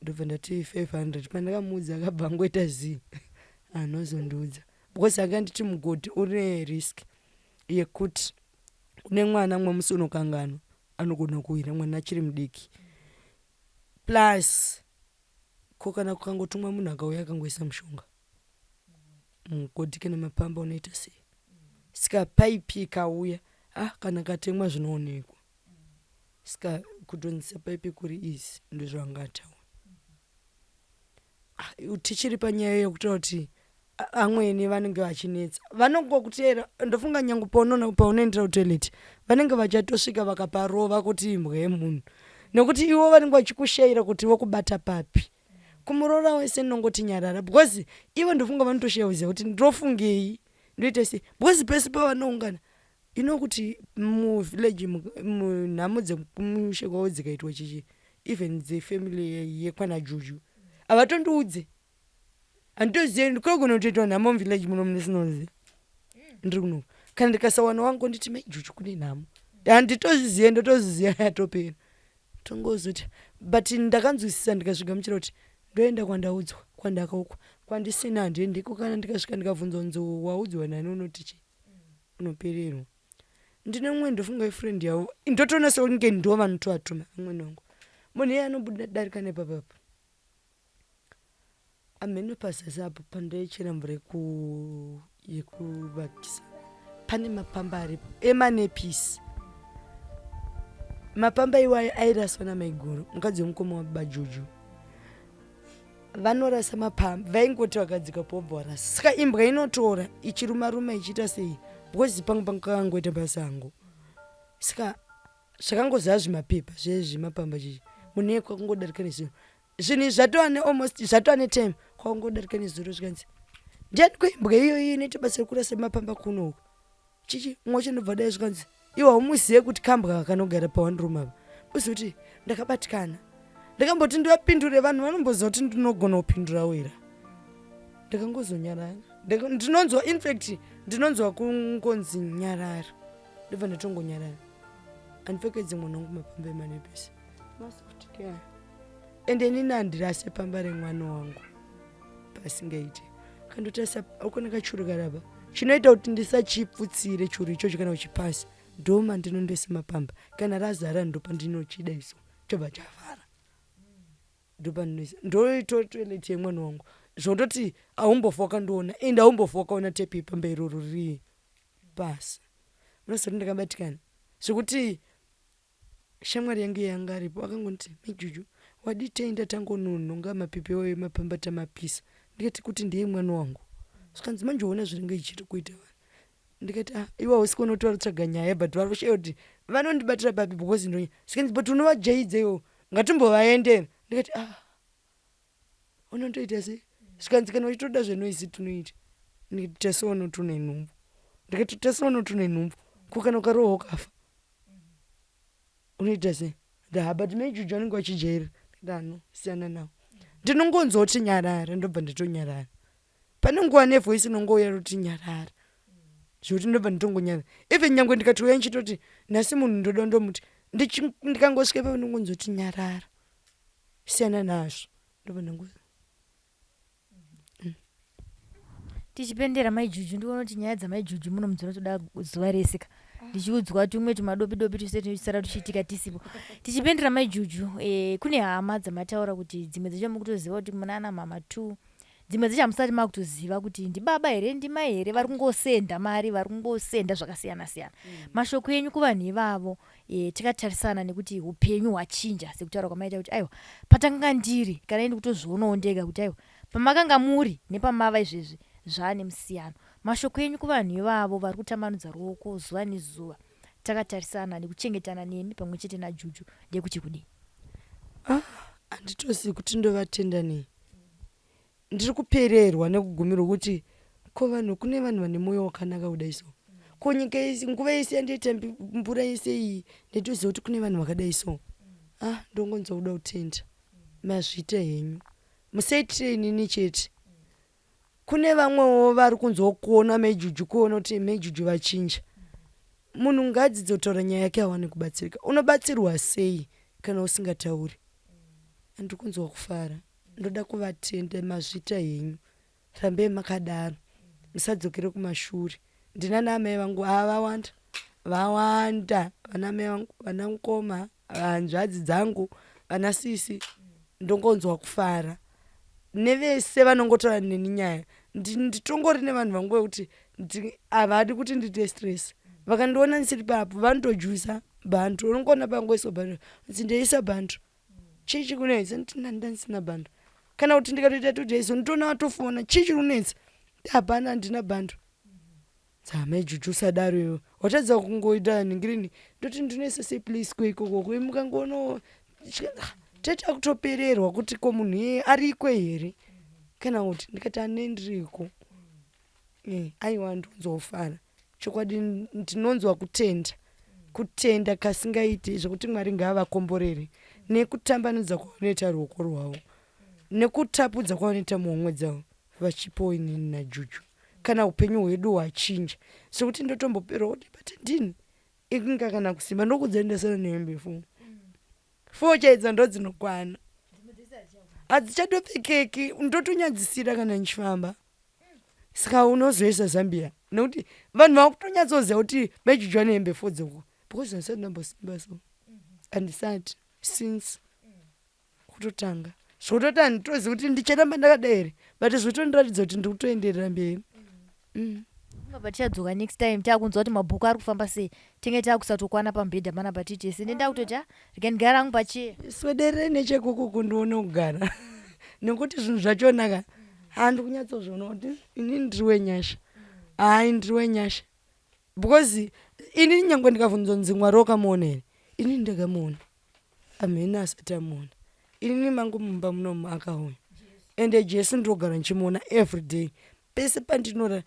Ndobva ndati 500. Pandakamuudza akabva ngoita zi anozondiudza because akanditi mugodhi une risk yekuti une mwana mwe musonokangano anogona kuwira mwana achiri mudiki, plus ko kana kukangotumwa munhu akauya akangoisa mushonga mugodhi kana mapamba unoita sei. Saka pipe ikauya kana katemwa zvinoonekwa. Saka kudhonzesa pipe kuri izi ndizvo angataura. Tichiri panyaya yokutaura kuti amweni vanenge vachinetsa vanongokuteera. Ndofunga nyangu paunoendera kutoilet vanenge vachatosvika vakaparova kuti imbwa yemunhu, nekuti ivo vanenge vachikushayira kuti vokubata papi. Kumuroora wese nongoti nyarara because ivo ndofunga vanotoshayiwa kuziva kuti ndofungei ndoita sei because pese pavanoungana kuti muvillage nhamo dzekumushe kwavo dzikaitwa chichi even dzefamily yekwana Juju avatondiudze. Handitozive ndikogona kutoitwa nhamo muvillage muno munisinoziva ndiri kuno kana ndikasawana wangu nditi Juju kune nhamo handitozizive ndotoziziva yatopera tongozoti but ndakanzwisisa ndikasvika muchira kuti ndoenda kwandaudzwa kwandakaukwa kwandisina handendiko kana ndikasvika ndikabvunza unzo waudzwa nani unoti chi unopererwa. Ndine mumwe ndofunga friend yavo ndotoona sekunge ndo vanotovatuma amweni wangu munhu iye anobuda darika nepapapa amheno pazasi apo pandaichera mvura yekuvakisa pane mapamba aripo emanepisi. Mapamba iwayo airaswa namaiguru mukadzi wemukoma wababa Juju. Vanorasa mapamba vaingoti vakadzika pobva varasa. Saka imbwa inotora ichiruma ichiita sei because pangu kangoita basango. Saka zvakangozara zvimapepa zvezvimapamba chichi munhu iye kwakungodarika nezuro zvinhu zvatova netime kwakungodarika nezuro zvikanzi ndiani kwaimbwa iyoyi inoita basa rekurasa mapamba kunoku chichi mwe chinobva dai zvikanzi iwe haumuzive kuti kambwa kanogara pa1 apa uzive kuti ndakabatikana ndakamboti ndivapindure vanhu vanomboziva kuti ndinogona kupindura wera ndakangozonyarara ndinonzwa infact ndinonzwa kungonzi nyarara ndobva ndatongonyarara handipfekedze mwana wangu mapamba emanepesi ende inini handirase pamba remwana wangu pasingaite kandotarisa ukona kachuru karaba chinoita kuti ndisachiputsire churu ichocho kana uchipasi ndoma ndinondoisa mapamba kana razara ndopandinochida iso chobva chavhara ndopandinoisa ndoitotoileti yemwana wangu zvototi haumbofa wakandoona ende haumbofa wakaona tepi pamba iroro riri pasi unosati ndakabatikana zvekuti shamwari yangu yanga aripo akangoti Juju waditei ndatangonononga mapepe wayo emapamba tamapisa ndikati kuti ndiye mwana wangu zvikanzi manje ona zviringa ichiri kuita vanhu ndikati iwa usiko notora tsvaga nyaya but vari kushayiwa kuti vanondibatira papi because ndonya zvikanzi but unovajaidza iwo ngatimbovaendera ndikati unondoita sei zvikanzi kana uchitoda zvenoisi tunoita ndikati tesono tune nhumbu ndikati tesono tune nhumbu kukana ukarohwa ukafa unoita sei but Juju anenge wachijaira ndano siyana nawo ndinongonzwa kuti nyarara ndobva nditonyarara pane nguva nevoisi inongouya kuti nyarara zvokuti ndobva nditongonyarara even nyangwe ndikatouya nchitoti nhasi munhu ndoda ndomuti ndikangosvika ipapo ndinongonzwa kuti nyarara siyana nazvo ndobva ndango tichipendera Juju ndikuona kuti nyaya dzamaJuju muno dzinotoda zuva resika ndichiudzwa kuti umwe tumadopidopi tose tinosara tuchiitika tisipo tichipendera Juju. Kune hama dzamataura kuti dzimwe dzacho mukutoziva kuti munana mama 2 dzimwe dzacho hamusati makutoziva kuti ndibaba here ndimai here vari kungosenda mari vari kungosenda zvakasiyana siyana. Mashoko enyu kuvanhu ivavo tikatarisana nekuti upenyu hwachinja sekutaura kwamaita kuti aiwa patanga ndiri kana indi kutozvionawo ndega kuti aiwa pamakanga muri nepamava izvezvi zvane musiyano. Mashoko enyu kuvanhu ivavo vari kutambanudza ruoko zuva nezuva takatarisana nekuchengetana nemi pamwe chete naJuju ndekuti kudii? Handitozivi kuti ndovatenda nei. Ndiri kupererwa nekugumirwa kuti kune vanhu vane mwoyo wakanaka kudai so. Ko nyika isi nguva yese yandiita mvura yese iyi nditoziva kuti kune vanhu vakadai so. Ndongonzwa kuda kutenda. mazviita henyu, musaitire inini chete. Kune vamwewo vari kunzokuona mejuju, kuona kuti mejuju vachinja. Munhu ngadzidze kutaura nyaya yake awane kubatsirika. Unobatsirwa sei kana usingatauri? Handiri kunzwa kufara. Ndoda kuvatenda mazviita henyu. Rambei makadaro. Musadzokere kumashure. Ndinana amai vangu vawanda. Vawanda. Vana mai vangu, vana mukoma, hanzvadzi dzangu, vana sisi. Ndongonzwa kufara. Nevese vanongotaura neni nyaya. Nditongori nevanhu vangu vekuti havadi kuti ndiite stress. Vakandiona ndisiri papo vanotojuisa bhandu. Unongoona pangoiswa bhandu. Ndeisa bhandu. Chichi kunetsa ndisina bhandu. Kana kuti ndikatoita tudhaiso nditoona watofona. Chichi kunetsa. Hapana handina bhandu. Zama ijuju sadaro iwe. Watadza kungoita ningirini. Ndoti ndinoisa sei please kweko mukangoona tete akutopererwa kuti ko munhu ariko here. Kana kuti ndikati anendiriko. Aiwa ndonzofara. Chokwadi ndinonzwa kutenda. Kutenda kasingaiti zvokuti Mwari ngaavakomborere. Nekutambanudza kwavanoita ruoko rwavo. Nekutapudza kwavanoita muhomwe dzavo. Vachipo inini naJuju. Kana upenyu hwedu hwachinja. Zvokuti ndotombopera kuti bati ndini. Ikinga kana kusimba ndokudzendesana nehembe 4. 4 chaidza ndodzinokwana. Hadzichatopfekeki. Ndotonyadzisira kana nchifamba. Saka unozoisa Zambia. Nokuti vanhu vakutonyatsoziva kuti mejuju ane hembe 4 dzoko. Because ndisati ndambosimba so. Handisati. Since. Kutotanga. Zvototi handitoziva kuti ndicharamba ndakadai here. But zvotondiratidza kuti ndikutoenderera mberi. But tichadzoka next time takunzwa kuti mabhuku ari kufamba sei. Tinge takusatokwana pambhedha mana patiti ese. Ndenda kutoti ndikandigara hangu pacheya. Swedere nechekuku kundione kugara. Nekuti zvinhu zvachonaka. Handi kunyatsozviona kuti inini ndiri wenyasha. Hai ndiri wenyasha. Because inini nyangwe ndikavhunzonzi Mwari wakamuona here. Inini ndakamuona. Ameni asati amuona. Inini mangu mumba munomu akauya. Ende Jesu ndinogara ndichimuona every day. Pese pandinora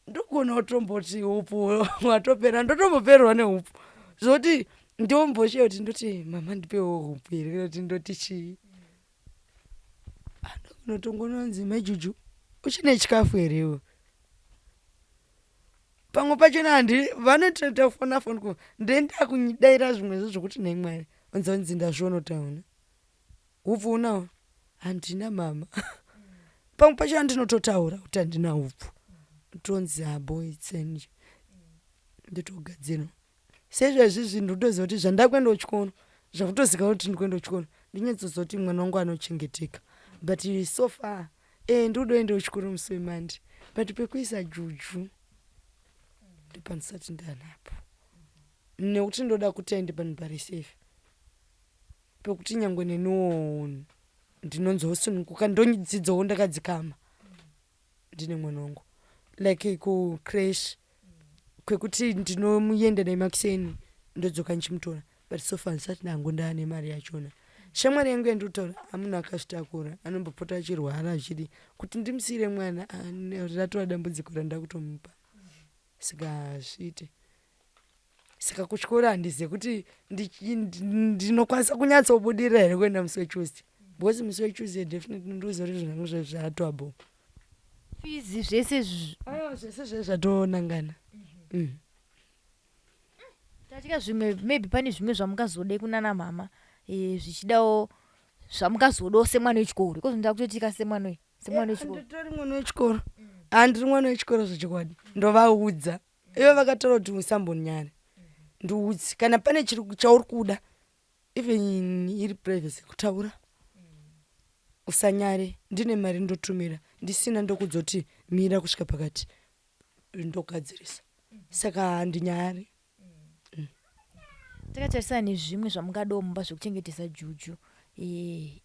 ndogona kutomboti upu watopera ndotombopererwa neupu. Zvoti ndomboshiya kuti ndoti mama ndipewo upu here kuti ndoti chii. Notongononzi mejuju uchine chikafu here iwe. Pamwe pachona handi vanotoita fona ko ndenda kudaira zvimwe zvokuti nei Mwari. Onzonzi ndazviona tauna. Upu unawo? Handina mama. Pamwe pachona ndinototaura kuti handina upu. Tonzi boy tsenje. Nditogadzirwa. Sezvezvi zvinhu ndotoziva kuti zvandakwenda kuchikoro. Zvakutozika kuti ndikuenda kuchikoro. Ndinyatsoziva kuti mwana wangu anochengeteka. But so far. Ndodoenda kuchikoro musi weMonday. But pekuisa Juju. Ndipandisati ndanapo. Nekuti ndoda kuti aende panhu pari safe. Pekuti nyangwe neniwo ndinonzosununguka ndonyidzidzawo ndakadzikama. Ndine mwana wangu. Like ku crash. Kwekuti ndinomuenda nemakiseni ndodzoka nchimutora. But so far ndisati ndangondaa nemari yachona. Shamwari yangu yandotaura amunhu akazvitakura anombopota achirwara achidi kuti ndimusire mwana ratova dambudziko randa kutomupa. Saka zviite. Saka kuchikora handizive kuti ndinokwanisa kunyatsobudirira here kuenda musi weTuesday. Because musi weTuesday definitely ndoziva kuti zvinhu zvangu zvatwabo. Fizi zvese Zvese zvatonangana. tatika zvimwe maybe pane zvimwe zvamungazode kunana mama. Zvichidawo zvamungazodawo semwana wechikoro. Because ndakutotika semwana wechikoro. Nditori mwana wechikoro. Handiri mwana wechikoro zvechikwadi. Ndovaudza. Ivo vakataura kuti usambonyara. Ndiudzi. Kana pane chiri chauri kuda. Even iri privacy kutaura. Usanyare. Ndine mari ndotumira. Ndisina ndokudzoti mira kusvika pakati. Ndogadzirisa. Saka handinyare. Takatarisana nezvimwe zvamungadawo mumba zvekuchengetesa Juju.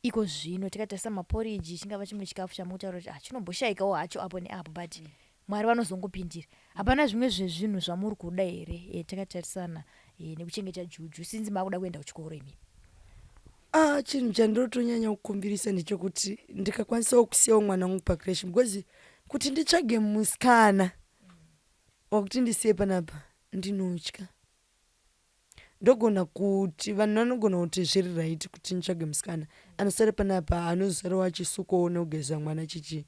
Iko zvino takatarisa maporiji chingava chimwe chikafu chamutaura kuti chinomboshayikawo hacho apo neapo but Mwari vanozongopindira. Hapana zvimwe zvezvinhu zvamuri kuda here takatarisana nekuchengeta Juju sinzi makuda kuenda kuchikoro imi. Chinhu chandinotonyanya kukumbirisa ndechekuti ndikakwanisawo kusiyawo mwana wangu pacreche because kuti nditsvage musikana wakuti ndisiye panapa ndinotya. ndogona kuti vanhu vanogona kuti zviri right kuti nitsvage musikana anosara panapa anozara wachisukawo nogeza mwana chichi,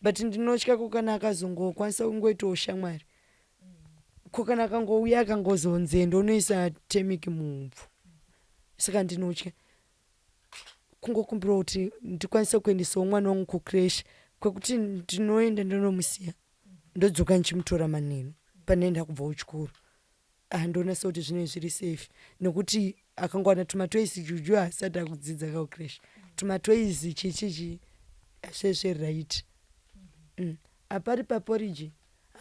but ndinotya ko kana akazongokwanisa kungoitawo shamwari ko kana akangouya akangozonze ndonoisa temiki mumvu. Saka ndinotya kungokumbira kuti ndikwanise kuendesawo mwana wangu kucreche kwekuti ndinoenda ndonomusiya ndodzoka nchimutora maneno panoenda kubva kuchikoro. Ndonasa kuti zvine zviri safe nekuti akangowana tumatoisi juju asati akudzidza kaucreche tumatoisi chichichi zvezve right. Apari paporiji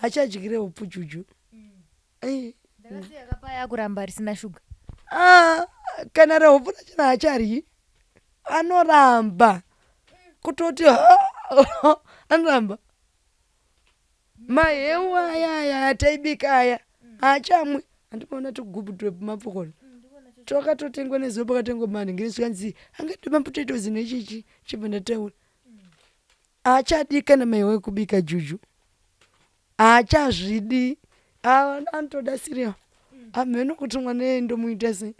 achadyire upu juju. Ndakasiya kapaya kuramba risina shuga. Kana rehupu rachona hacharyi anoramba kutoti anoramba maheu aya ataibika aya haachamwi. Handimaona tugubhu twemapokoni twakatotengwa nezuva pakatengwa manhingirisi kanzi angati mapotatoes nechichi chibva ndataura. Haachadi kana maheu ekubika juju haachazvidi. Anotoda siriya amheno kuti mwana endomuita sei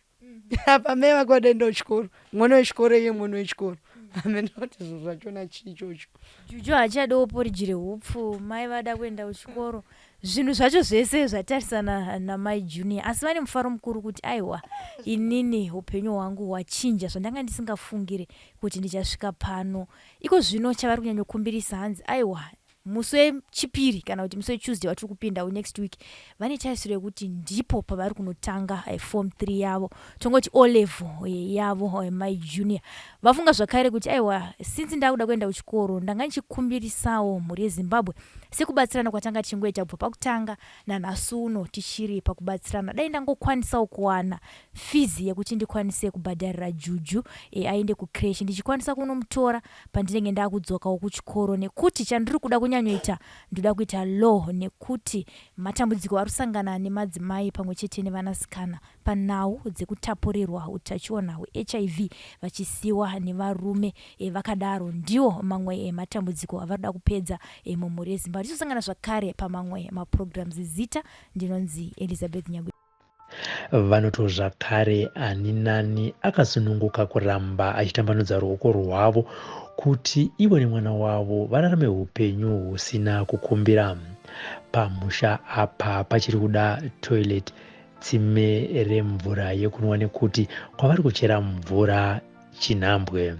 apa mai vake vadaenda kuchikoro mwana wechikoro iye mwana wechikoro amheno kuti zvinhu zvachona chichocho juju haachadawo poriji rehupfu mai vada kuenda kuchikoro zvinhu zvacho zvese zvatarisana namai Junior, asi vane mufaro mukuru kuti aiwa inini upenyu hwangu hwachinja zvandanga ndisingafungire kuti ndichasvika pano. Iko zvino chavari kunyanyokumbirisa hanzi aiwa musi wechipiri kana kuti musi weTuesday watiri kupinda next week vane tarisiro yekuti ndipo pavari kunotanga form 3 yavo tongoti O level yavo mai Junior. Vafunga zvakare kuti aiwa since ndakuda kuenda kuchikoro ndanga ndichikumbirisawo mhuri yeZimbabwe sekubatsirana kwatanga tichingoita kubva pakutanga nanhasi uno tichiri pakubatsirana. Dai ndangokwanisawo kuwana fizi yekuti ndikwanise kubhadharira juju aende kucreche ndichikwanisa kunomutora pandinenge ndakudzokawo kuchikoro nekuti chandiri kuda kunyanyoita ndoda kuita law nekuti matambudziko arusangana nemadzimai pamwe chete nevanasikana panhau dzekutapurirwa utachiona hweHIV vachisiwa nevarume vakadaro ndiwo mamwe matambudziko avaroda kupedza mumhuri yeZimbabwe. Tichosangana zvakare pamamwe maprograms zita ndinonzi Elizabeth Nyabwira. Vanoto zvakare ani nani akasununguka kuramba achitambanudza ruoko rwavo kuti ivo nemwana wavo vararame upenyu husina kukumbira. Pamusha apa pachiri kuda toilet tsime remvura yekunwa nekuti kwavari kuchera mvura chinhambwe.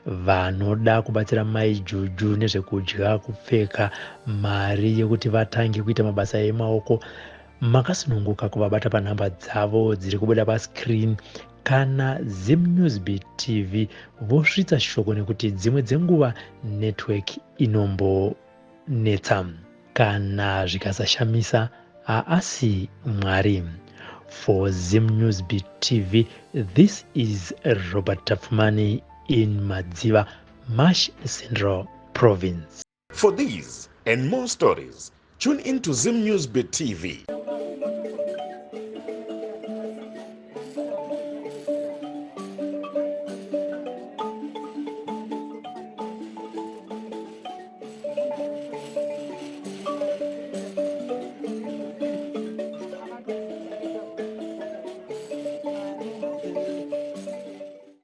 Vanoda kubatsira mai Juju nezvekudya, kupfeka, mari yekuti vatange kuita mabasa emaoko makasununguka kuvabata panhamba dzavo dziri kubuda pascreen kana ZimNewsBeat TV vosvitsa shoko nekuti dzimwe dzenguva network inombonetsa kana zvikasashamisa asi Mwari. For ZimNewsBeat TV, this is Robert Tafumani in Madziva, Mash Central Province. For these and more stories, tune into ZimNewsBeat TV.